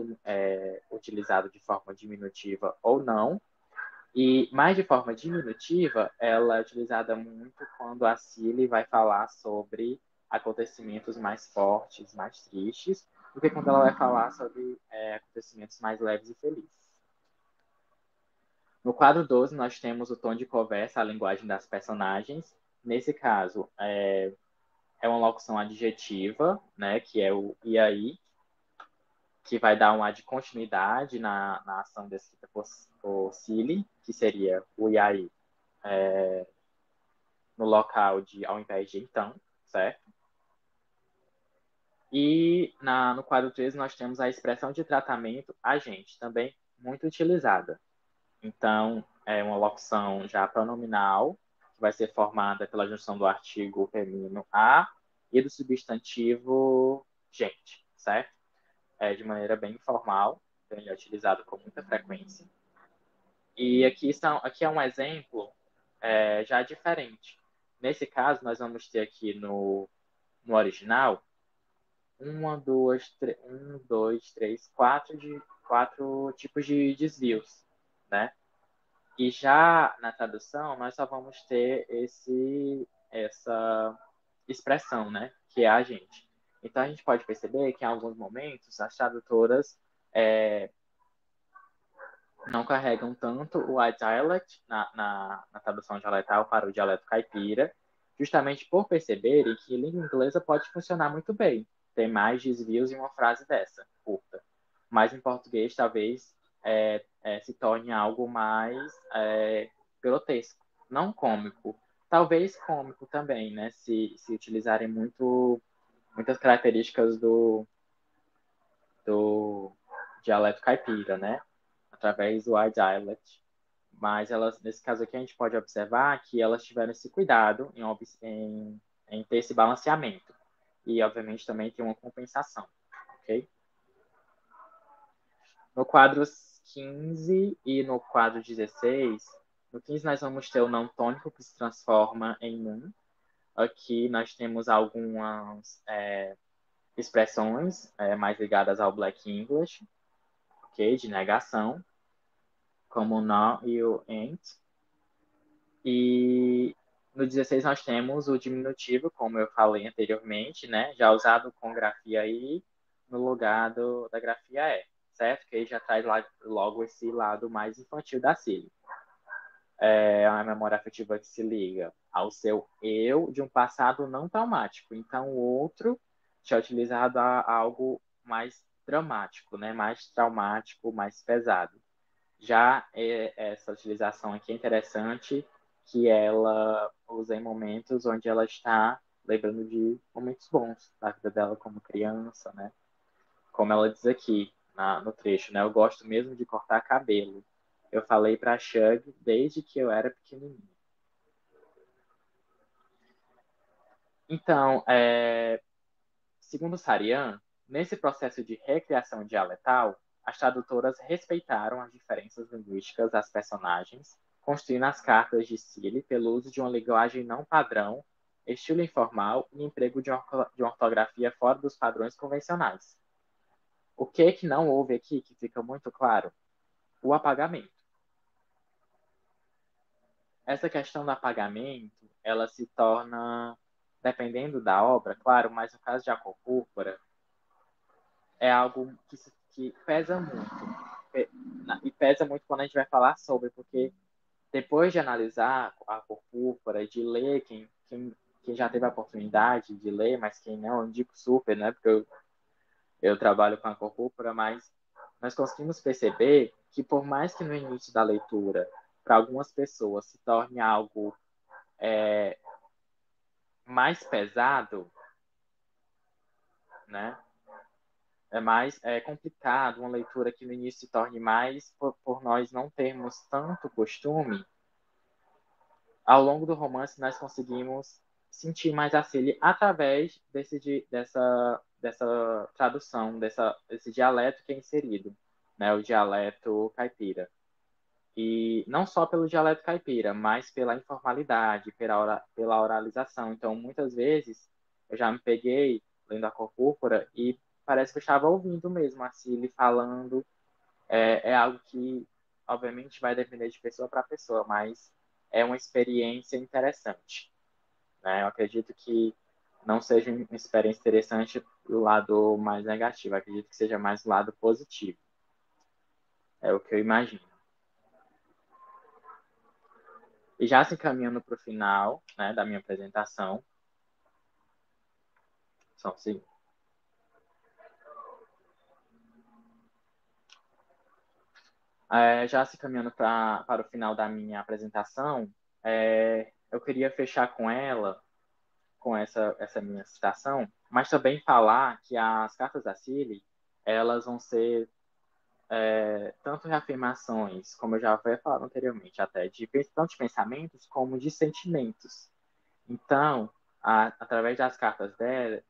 utilizado de forma diminutiva ou não. E mais de forma diminutiva, ela é utilizada muito quando a Cilly vai falar sobre acontecimentos mais fortes, mais tristes, do que quando ela vai falar sobre acontecimentos mais leves e felizes. No quadro 12, nós temos o tom de conversa, a linguagem das personagens. Nesse caso, é uma locução adjetiva, né, que é o e aí, que vai dar um ar de continuidade na ação descrita por Cilly, que seria o e aí no local de ao invés de então, certo? E no quadro 13 nós temos a expressão de tratamento agente, também muito utilizada. Então, é uma locução já pronominal, que vai ser formada pela junção do artigo feminino a e do substantivo gente, certo? De maneira bem informal, então ele é utilizado com muita frequência. E aqui é um exemplo já diferente. Nesse caso, nós vamos ter aqui no original quatro tipos de desvios, né? E já na tradução, nós só vamos ter essa expressão, né? Que é a gente. Então, a gente pode perceber que em alguns momentos as tradutoras não carregam tanto o iDialect na tradução dialetal para o dialeto caipira, justamente por perceberem que língua inglesa pode funcionar muito bem. Tem mais desvios em uma frase dessa, curta. Mas em português, talvez se torne algo mais grotesco, não cômico. Talvez cômico também, né? Se utilizarem muitas características do dialeto caipira, né? Através do iDialect. Mas elas, nesse caso aqui, a gente pode observar que elas tiveram esse cuidado em ter esse balanceamento. E, obviamente, também tem uma compensação, ok? No quadro 15 e no quadro 16, no 15 nós vamos ter o não tônico que se transforma em nun. Aqui nós temos algumas expressões mais ligadas ao Black English, ok? De negação, como o no e o ain't. E no 16 nós temos o diminutivo, como eu falei anteriormente, né? Já usado com grafia I no lugar da grafia E, certo? Que aí já traz logo esse lado mais infantil da sílaba. É uma memória afetiva que se liga ao seu eu de um passado não traumático. Então, o outro já é utilizado a algo mais dramático, né? Mais traumático, mais pesado. Já essa utilização aqui é interessante, que ela usa em momentos onde ela está lembrando de momentos bons da vida dela como criança, né? Como ela diz aqui no trecho, né? Eu gosto mesmo de cortar cabelo. Eu falei para a Shug desde que eu era pequenininha. Então, segundo Sarian, nesse processo de recriação dialetal, as tradutoras respeitaram as diferenças linguísticas das personagens, construindo as cartas de Seeley pelo uso de uma linguagem não padrão, estilo informal e emprego de uma ortografia fora dos padrões convencionais. O que não houve aqui, que fica muito claro? O apagamento. Essa questão do apagamento, ela se torna, dependendo da obra, claro, mas no caso de A Cor Púrpura, é algo que pesa muito. E pesa muito quando a gente vai falar sobre, porque depois de analisar A Cor Púrpura, de ler, quem já teve a oportunidade de ler, mas quem não, eu indico super, né? Porque eu trabalho com A Cor Púrpura, mas nós conseguimos perceber que por mais que no início da leitura, para algumas pessoas, se torne algo mais pesado, né? É mais complicado, uma leitura que no início se torne mais por nós não termos tanto costume. Ao longo do romance, nós conseguimos sentir mais a Celie através dessa tradução, desse dialeto que é inserido, né? O dialeto caipira. E não só pelo dialeto caipira, mas pela informalidade, pela oralização. Então, muitas vezes, eu já me peguei lendo A Cor Púrpura e parece que eu estava ouvindo mesmo a Cília falando. É algo que, obviamente, vai depender de pessoa para pessoa, mas é uma experiência interessante, né? Eu acredito que não seja uma experiência interessante do lado mais negativo, eu acredito que seja mais do lado positivo. É o que eu imagino. E já se encaminhando para o final, né, da minha apresentação, só um segundo. Já se encaminhando para o final da minha apresentação, eu queria fechar com ela, com essa minha citação, mas também falar que as cartas da Cili, elas vão ser tanto reafirmações, como eu já havia falado anteriormente, até tanto de pensamentos como de sentimentos. Então, através das cartas dela,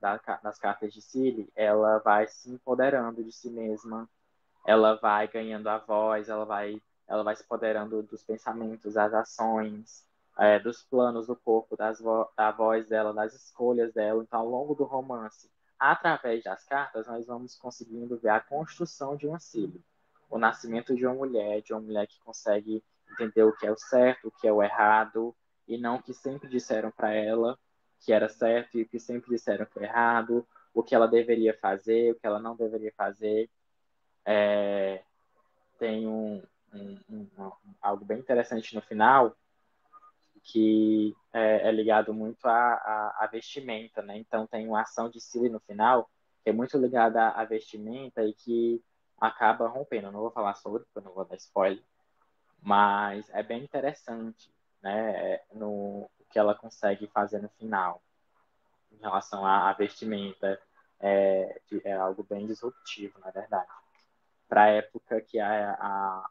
das cartas de Cili, ela vai se empoderando de si mesma, ela vai ganhando a voz, ela vai se empoderando dos pensamentos, das ações, dos planos do corpo, da voz dela, das escolhas dela. Então, ao longo do romance, através das cartas, nós vamos conseguindo ver a construção de uma Cília, o nascimento de uma mulher que consegue entender o que é o certo, o que é o errado, e não o que sempre disseram para ela que era certo e o que sempre disseram que era errado, o que ela deveria fazer, o que ela não deveria fazer. Tem algo bem interessante no final, que é ligado muito à vestimenta, né? Então tem uma ação de Cília no final, que é muito ligada à vestimenta e que acaba rompendo. Eu não vou falar sobre, porque eu não vou dar spoiler, mas é bem interessante, né? No o que ela consegue fazer no final, em relação à vestimenta. é algo bem disruptivo, na verdade, para a época que a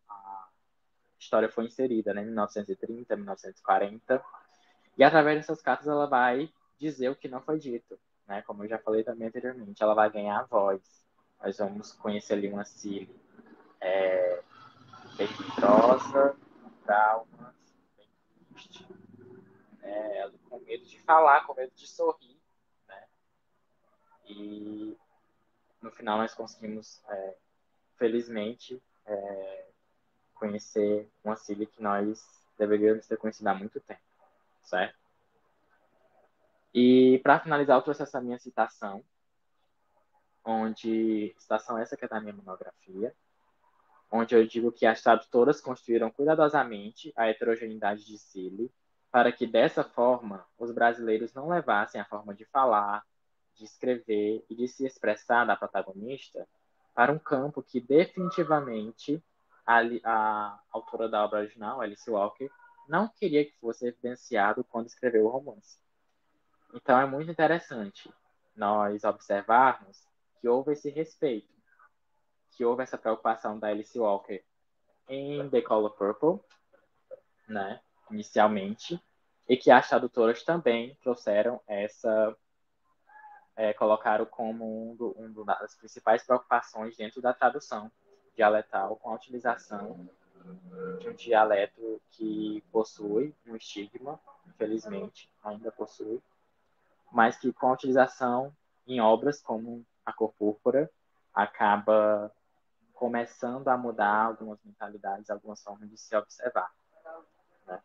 história foi inserida, né, em 1930, 1940, e através dessas cartas ela vai dizer o que não foi dito, né, como eu já falei também anteriormente, ela vai ganhar voz. Nós vamos conhecer ali uma Cília bem medrosa, com traumas, bem triste, ela com medo de falar, com medo de sorrir, né, e no final nós conseguimos, felizmente, conhecer uma Cília que nós deveríamos ter conhecido há muito tempo, certo? E para finalizar, eu trouxe essa minha citação, citação essa que é da minha monografia, onde eu digo que as tradutoras construíram cuidadosamente a heterogeneidade de Cília, para que dessa forma os brasileiros não levassem a forma de falar, de escrever e de se expressar da protagonista para um campo que definitivamente a autora da obra original, Alice Walker, não queria que fosse evidenciado quando escreveu o romance. Então é muito interessante nós observarmos que houve esse respeito, que houve essa preocupação da Alice Walker em The Color Purple, né, inicialmente, e que as tradutoras também trouxeram colocaram como uma das principais preocupações dentro da tradução dialetal, com a utilização de um dialeto que possui um estigma, infelizmente, ainda possui, mas que com a utilização em obras como A Cor Púrpura acaba começando a mudar algumas mentalidades, algumas formas de se observar, né?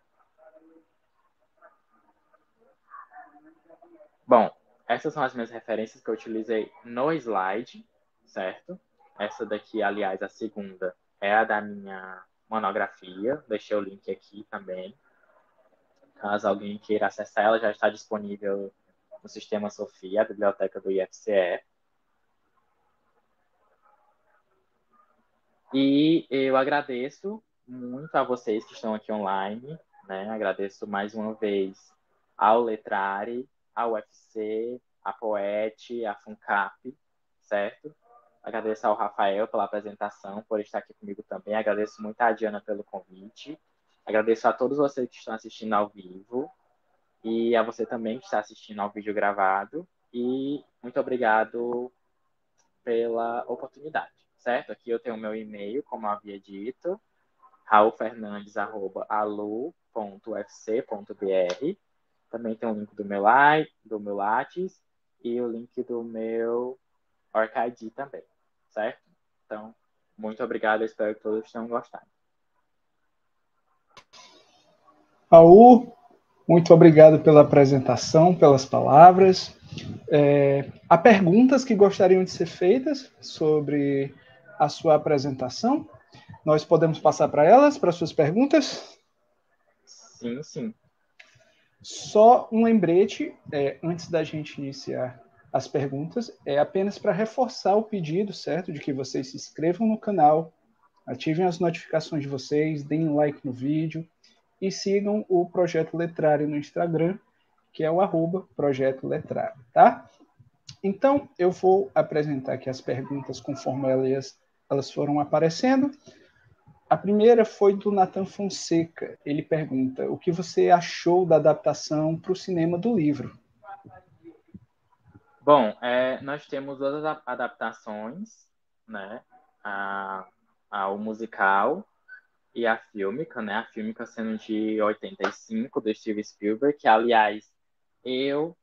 Bom, essas são as minhas referências que eu utilizei no slide, certo? Essa daqui, aliás, a segunda, é a da minha monografia. Deixei o link aqui também. Caso alguém queira acessar, ela já está disponível no Sistema Sofia, a biblioteca do IFCE. E eu agradeço muito a vocês que estão aqui online, né? Agradeço mais uma vez ao Letrare, ao UFC, à Poete, à FUNCAP, certo? Agradeço ao Rafael pela apresentação, por estar aqui comigo também. Agradeço muito a Diana pelo convite. Agradeço a todos vocês que estão assistindo ao vivo e a você também que está assistindo ao vídeo gravado. E muito obrigado pela oportunidade, certo? Aqui eu tenho o meu e-mail, como eu havia dito, raulfernandes@alu.ufc.br. Também tem o link do meu Lattes e o link do meu OrcID também, certo? Então, muito obrigado, espero que todos tenham gostado. Raul, muito obrigado pela apresentação, pelas palavras. Há perguntas que gostariam de ser feitas sobre a sua apresentação? Nós podemos passar para elas, para suas perguntas? Sim, sim. Só um lembrete, antes da gente iniciar as perguntas, é apenas para reforçar o pedido, certo? De que vocês se inscrevam no canal, ativem as notificações de vocês, deem um like no vídeo e sigam o Projeto Letrário no Instagram, que é o @Projeto Letrário, tá? Então, eu vou apresentar aqui as perguntas conforme elas foram aparecendo. A primeira foi do Nathan Fonseca. Ele pergunta: o que você achou da adaptação para o cinema do livro? Bom, nós temos duas adaptações, né? Ao musical e a fílmica, né? A fílmica sendo de 85, do Steven Spielberg, que, aliás, eu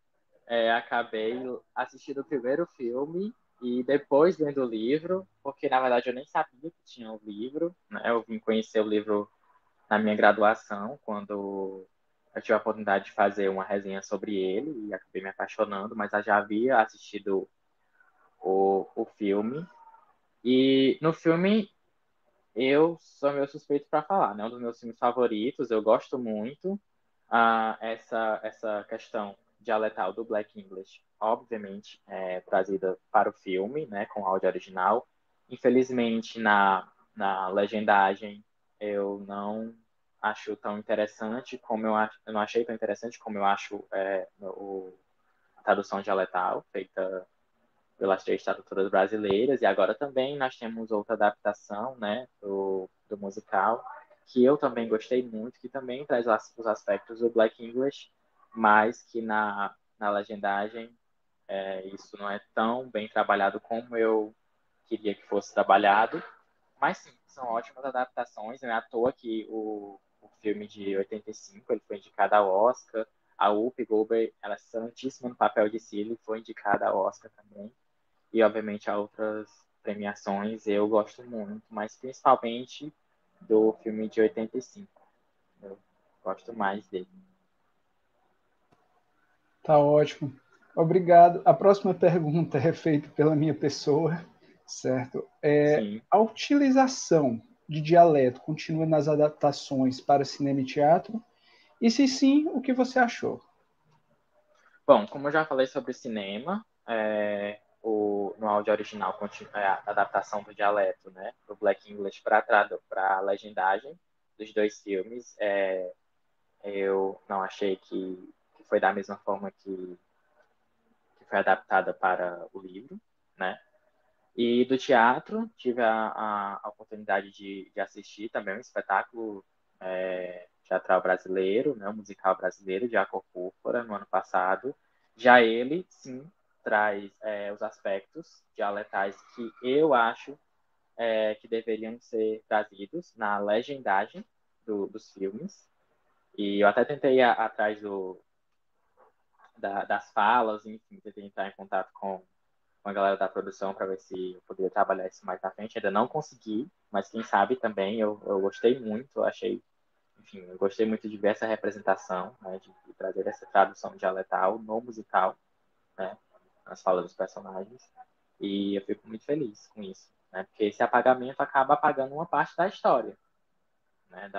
acabei assistindo o primeiro filme e depois lendo o livro, porque, na verdade, eu nem sabia que tinha o livro, né? Eu vim conhecer o livro na minha graduação, quando eu tive a oportunidade de fazer uma resenha sobre ele e acabei me apaixonando, mas eu já havia assistido o filme. E no filme eu sou meu suspeito para falar, né? Um dos meus filmes favoritos, eu gosto muito. Essa questão dialetal do Black English, obviamente, trazida para o filme, né? Com áudio original. Infelizmente, na legendagem, eu não acho tão interessante como eu não achei tão interessante como eu acho a tradução dialetal feita pelas três tradutoras brasileiras, e agora também nós temos outra adaptação, né, do musical, que eu também gostei muito, que também traz os aspectos do Black English, mas que na legendagem isso não é tão bem trabalhado como eu queria que fosse trabalhado, mas sim, são ótimas adaptações, não é à toa que o filme de 85 ele foi indicado ao Oscar, a Whoopi Goldberg, ela é excelentíssima no papel de Cilly, foi indicada ao Oscar também, e obviamente a outras premiações eu gosto muito, mas principalmente do filme de 85. Eu gosto mais dele. Tá ótimo. Obrigado. A próxima pergunta é feita pela minha pessoa, certo? Sim. A utilização de dialeto continua nas adaptações para cinema e teatro? E se sim, o que você achou? Bom, como eu já falei sobre o cinema, no áudio original a adaptação do dialeto, né, do Black English para a legendagem dos dois filmes, eu não achei que foi da mesma forma que foi adaptada para o livro, né? E do teatro, tive a oportunidade de assistir também um espetáculo teatral brasileiro, né, um musical brasileiro de A Cor Púrpura, no ano passado. Já ele, sim, traz os aspectos dialetais que eu acho que deveriam ser trazidos na legendagem dos filmes. E eu até tentei ir atrás das falas, enfim, tentei entrar em contato com a galera da produção para ver se eu poderia trabalhar isso mais na frente. Ainda não consegui, mas quem sabe também eu gostei muito, eu achei, enfim, eu gostei muito de ver essa representação, né, de trazer essa tradução dialetal no musical, né, nas falas dos personagens, e eu fico muito feliz com isso, né, porque esse apagamento acaba apagando uma parte da história, né,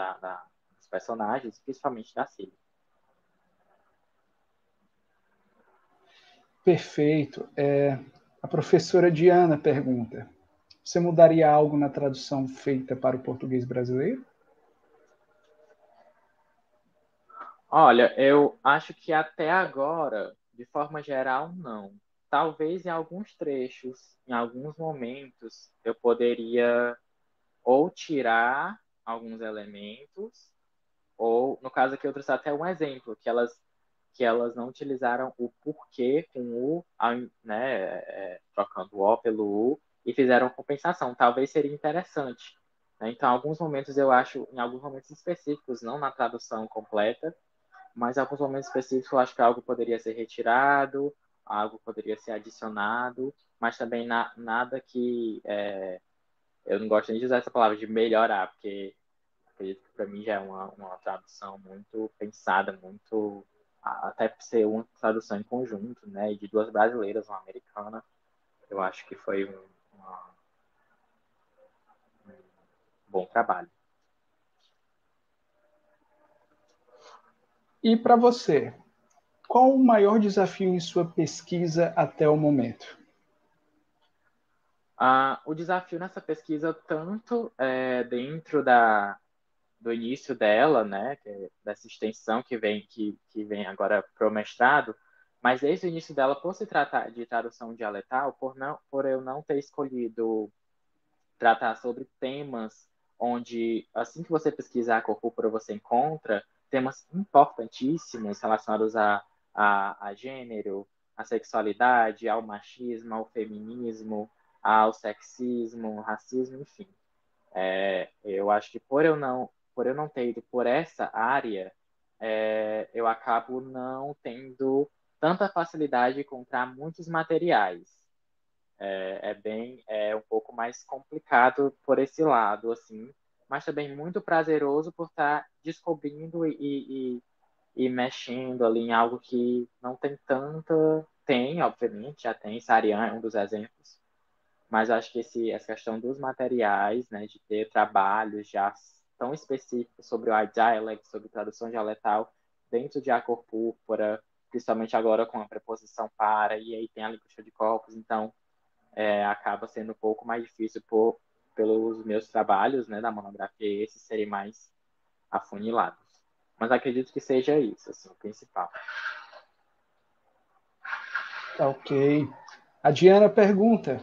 dos personagens, principalmente da Cília. Perfeito. A professora Diana pergunta: você mudaria algo na tradução feita para o português brasileiro? Olha, eu acho que até agora, de forma geral, não. Talvez em alguns trechos, em alguns momentos, eu poderia ou tirar alguns elementos, ou, no caso aqui, eu trouxe até um exemplo, que elas não utilizaram o porquê com o, né, trocando o O pelo U, e fizeram compensação. Talvez seria interessante. Né? Então, alguns momentos eu acho, em alguns momentos específicos, não na tradução completa, mas em alguns momentos específicos eu acho que algo poderia ser retirado, algo poderia ser adicionado, mas também nada que eu não gosto nem de usar essa palavra de melhorar, porque acredito que para mim já é uma tradução muito pensada, muito até por ser uma tradução em conjunto, né, de duas brasileiras, uma americana, eu acho que foi um bom trabalho. E para você, qual o maior desafio em sua pesquisa até o momento? O desafio nessa pesquisa, tanto dentro do início dela, né, dessa extensão que vem agora para o mestrado, mas desde o início dela, por se tratar de tradução dialetal, por eu não ter escolhido tratar sobre temas onde, assim que você pesquisar a Corpúpora, você encontra temas importantíssimos relacionados a gênero, à sexualidade, ao machismo, ao feminismo, ao sexismo, racismo, enfim. Eu acho que por eu não ter ido por essa área, eu acabo não tendo tanta facilidade de encontrar muitos materiais. É um pouco mais complicado por esse lado, assim, mas também muito prazeroso por estar descobrindo e mexendo ali em algo que não tem tanta. Tem, obviamente, já tem, Sarian é um dos exemplos, mas acho que essa questão dos materiais, né, de ter trabalhos já tão específicos sobre o iDialect, sobre tradução dialetal, dentro de A Cor Púrpura, principalmente agora com a preposição para, e aí tem a linguística de corpos, então acaba sendo um pouco mais difícil pelos meus trabalhos, né, da monografia, esses serem mais afunilados. Mas acredito que seja isso, assim, o principal. Tá ok. A Diana pergunta: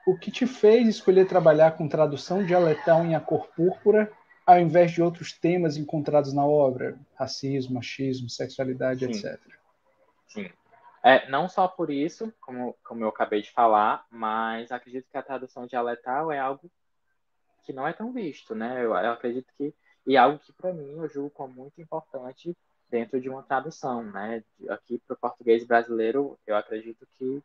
o que te fez escolher trabalhar com tradução dialetal em A Cor Púrpura, ao invés de outros temas encontrados na obra? Racismo, machismo, sexualidade, Sim, etc. sim. Não só por isso, como eu acabei de falar, mas acredito que a tradução dialetal é algo que não é tão visto, né? Eu acredito que e algo que para mim eu julgo como muito importante dentro de uma tradução, né? Aqui para o português brasileiro, eu acredito que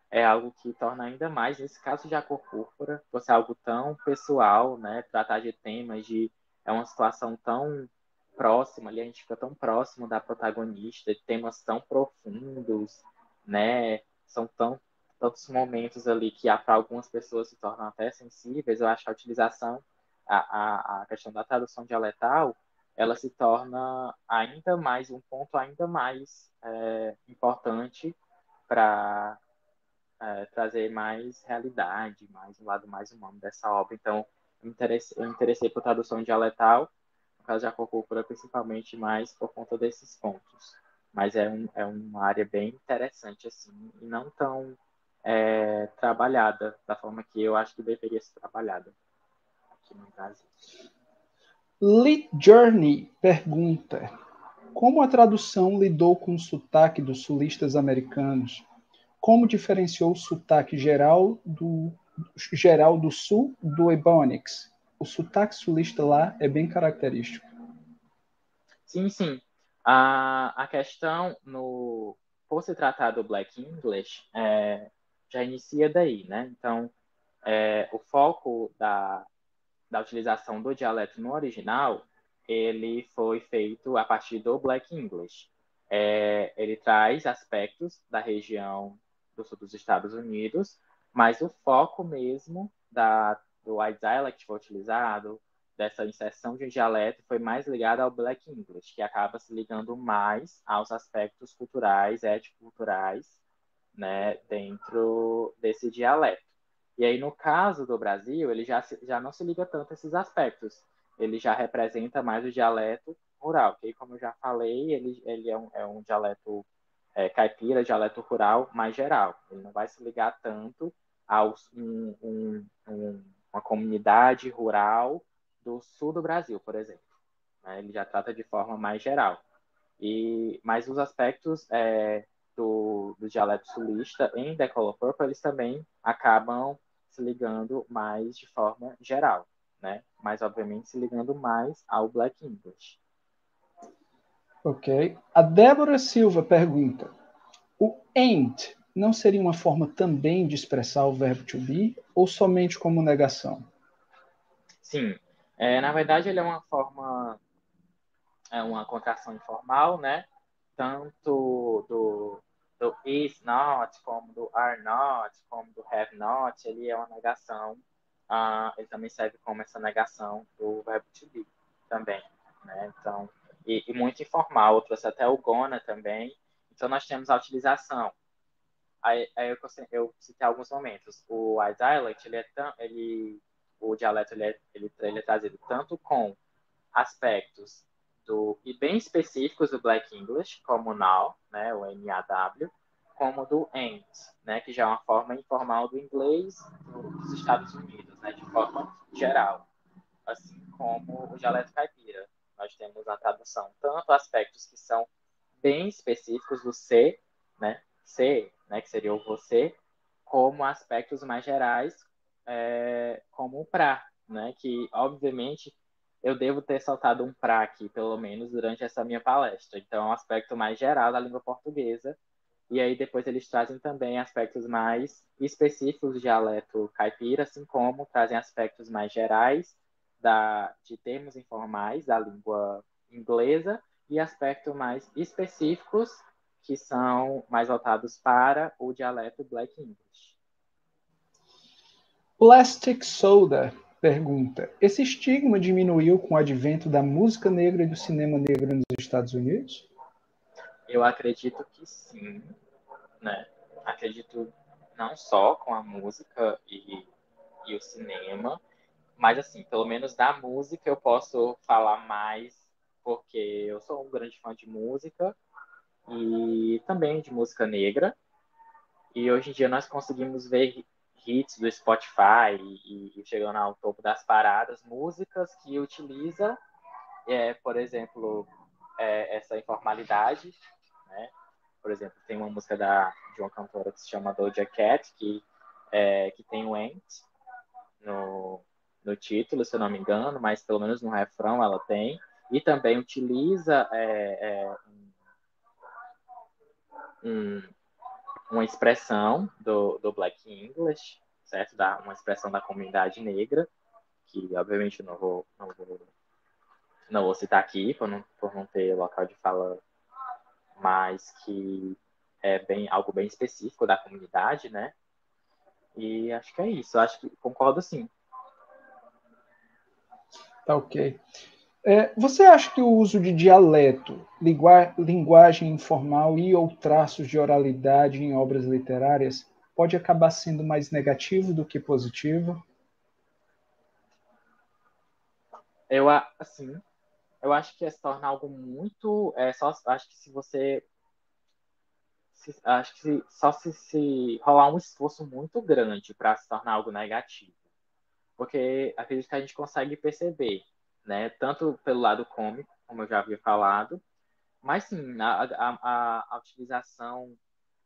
é algo que torna ainda mais, nesse caso de A Cor Púrpura, fosse algo tão pessoal, né? Tratar de temas de é uma situação tão próxima, ali a gente fica tão próximo da protagonista, de temas tão profundos, né? São tantos momentos ali que para algumas pessoas se tornam até sensíveis. Eu acho que a utilização, a questão da tradução dialetal, ela se torna ainda mais um ponto ainda mais importante para trazer mais realidade, mais um lado mais humano dessa obra. Então, eu me interessei por tradução dialetal, no caso de Acocúpula, principalmente mais por conta desses pontos. Mas é uma área bem interessante, assim, e não tão trabalhada da forma que eu acho que deveria ser trabalhada aqui no Brasil. Lee Journey pergunta: como a tradução lidou com o sotaque dos sulistas americanos? Como diferenciou o sotaque geral do sul do Ebonics? O sotaque sulista lá é bem característico. Sim, sim. A questão por se tratar do Black English já inicia daí, né? Então, o foco da utilização do dialeto no original, ele foi feito a partir do Black English. Ele traz aspectos da região do sul dos Estados Unidos, mas o foco mesmo do White Dialect que foi utilizado, dessa inserção de um dialeto, foi mais ligado ao Black English, que acaba se ligando mais aos aspectos culturais, étnico-culturais, né, dentro desse dialeto. E aí, no caso do Brasil, ele já não se liga tanto a esses aspectos. Ele já representa mais o dialeto rural, que, como eu já falei, ele é um dialeto caipira, dialeto rural mais geral. Ele não vai se ligar tanto a uma comunidade rural do sul do Brasil, por exemplo. Né? Ele já trata de forma mais geral. Mas os aspectos do dialeto sulista em The Color Purple, eles também acabam se ligando mais de forma geral, né? Mas, obviamente, se ligando mais ao Black English. Ok. A Débora Silva pergunta: o ain't não seria uma forma também de expressar o verbo to be ou somente como negação? Sim. Na verdade, ele é uma forma, uma contração informal, né? Tanto do is not, como do are not, como do have not, ele é uma negação. Ele também serve como essa negação do verbo to be também, né? Então, e muito informal, eu trouxe até o gonna também. Então, nós temos a utilização. Aí eu citei alguns momentos. O iDialect, o dialeto, ele é trazido tanto com aspectos e bem específicos do Black English, como o now, né, o NAW, como do ain't, né, que já é uma forma informal do inglês dos Estados Unidos, né, de forma geral, assim como o dialeto caipira. Nós temos na tradução tanto aspectos que são bem específicos do ser, né, que seria o você, como aspectos mais gerais, como o pra, né, que obviamente eu devo ter saltado um pra aqui, pelo menos durante essa minha palestra. Então, é um aspecto mais geral da língua portuguesa. E aí depois eles trazem também aspectos mais específicos do dialeto caipira, assim como trazem aspectos mais gerais de termos informais da língua inglesa e aspectos mais específicos que são mais voltados para o dialeto Black English. Plastic Soda pergunta: esse estigma diminuiu com o advento da música negra e do cinema negro nos Estados Unidos? Eu acredito que sim, né? Acredito não só com a música e o cinema, mas assim, pelo menos da música eu posso falar mais, porque eu sou um grande fã de música e também de música negra. E hoje em dia nós conseguimos ver hits do Spotify e chegando ao topo das paradas, músicas que utilizam, por exemplo, essa informalidade, né? Por exemplo, tem uma música de uma cantora que se chama Doja Cat, que tem o Ant no título, se eu não me engano, mas pelo menos no refrão ela tem. E também utiliza uma expressão do Black English, certo? Uma expressão da comunidade negra, que obviamente eu não vou citar aqui, por não ter local de fala, mas que é algo bem específico da comunidade, né? E acho que é isso, acho que concordo sim. Tá ok. Você acha que o uso de dialeto, linguagem informal e ou traços de oralidade em obras literárias pode acabar sendo mais negativo do que positivo? Eu acho que se torna algo muito. Acho que se você. Acho que só se rolar um esforço muito grande para se tornar algo negativo. Porque acredito que a gente consegue perceber, né? Tanto pelo lado cômico, como eu já havia falado, mas sim, a utilização,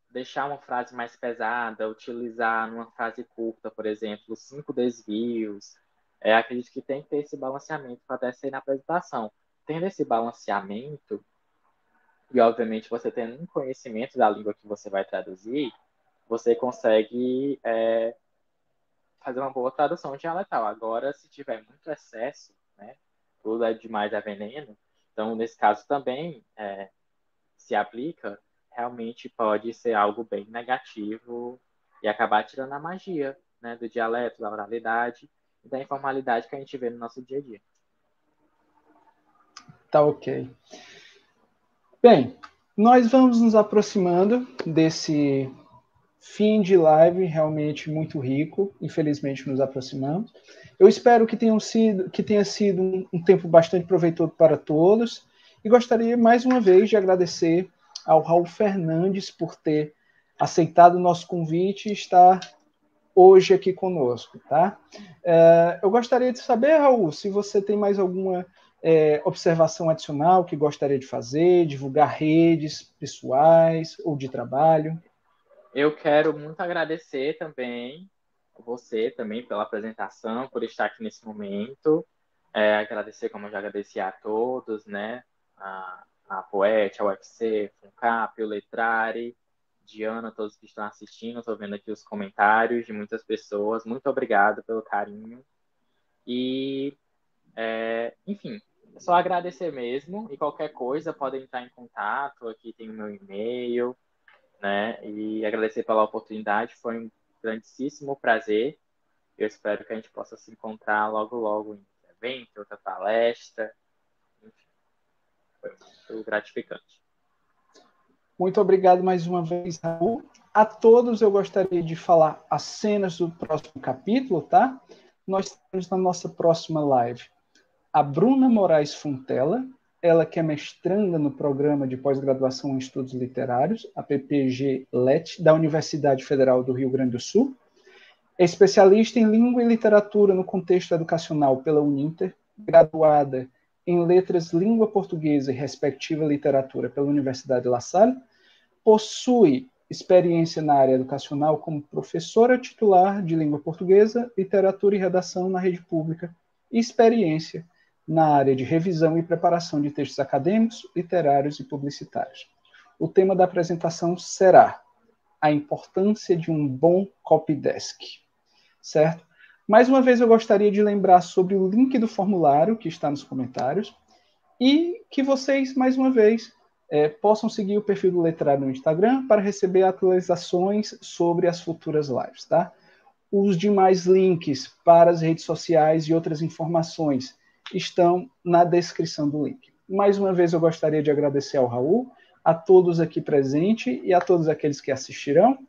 deixar uma frase mais pesada, utilizar numa frase curta, por exemplo, 5 desvios. Acredito que tem que ter esse balanceamento para até ser na apresentação. Tendo esse balanceamento, e obviamente você tendo um conhecimento da língua que você vai traduzir, você consegue fazer uma boa tradução dialetal. Agora, se tiver muito excesso, né, tudo é demais é veneno, então nesse caso também se aplica, realmente pode ser algo bem negativo e acabar tirando a magia, né, do dialeto, da oralidade e da informalidade que a gente vê no nosso dia a dia. Tá ok. Bem, nós vamos nos aproximando desse fim de live realmente muito rico. Infelizmente nos aproximamos. Eu espero que tenha sido um tempo bastante proveitoso para todos e gostaria mais uma vez de agradecer ao Raul Fernandes por ter aceitado o nosso convite e estar hoje aqui conosco, tá? Eu gostaria de saber, Raul, se você tem mais alguma observação adicional que gostaria de fazer, divulgar redes pessoais ou de trabalho. Eu quero muito agradecer também você também pela apresentação, por estar aqui nesse momento. Agradecer, como eu já agradeci a todos, né? A Poete, a UFC, Funcap, o Letrari, Diana, todos que estão assistindo. Estou vendo aqui os comentários de muitas pessoas. Muito obrigado pelo carinho. E, enfim, é só agradecer mesmo. E qualquer coisa, podem entrar em contato. Aqui tem o meu e-mail, né? E agradecer pela oportunidade. Foi um grandíssimo prazer. Eu espero que a gente possa se encontrar logo, logo em evento, outra palestra. Enfim, foi muito gratificante. Muito obrigado mais uma vez, Raul. A todos eu gostaria de falar as cenas do próximo capítulo, tá? Nós temos na nossa próxima live a Bruna Moraes Fontela, ela que é mestranda no programa de pós-graduação em estudos literários, a PPG-LET, da Universidade Federal do Rio Grande do Sul. É especialista em língua e literatura no contexto educacional pela Uninter, graduada em letras língua portuguesa e respectiva literatura pela Universidade La Salle, possui experiência na área educacional como professora titular de língua portuguesa, literatura e redação na rede pública e experiência na área de revisão e preparação de textos acadêmicos, literários e publicitários. O tema da apresentação será a importância de um bom copydesk, certo? Mais uma vez eu gostaria de lembrar sobre o link do formulário que está nos comentários e que vocês, mais uma vez, possam seguir o perfil do Letrado no Instagram para receber atualizações sobre as futuras lives, tá? Os demais links para as redes sociais e outras informações estão na descrição do link. Mais uma vez eu gostaria de agradecer ao Raul, a todos aqui presentes e a todos aqueles que assistirão.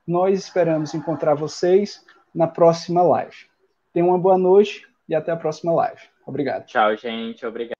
Nós esperamos encontrar vocês na próxima live. Tenham uma boa noite e até a próxima live. Obrigado. Tchau, gente. Obrigado.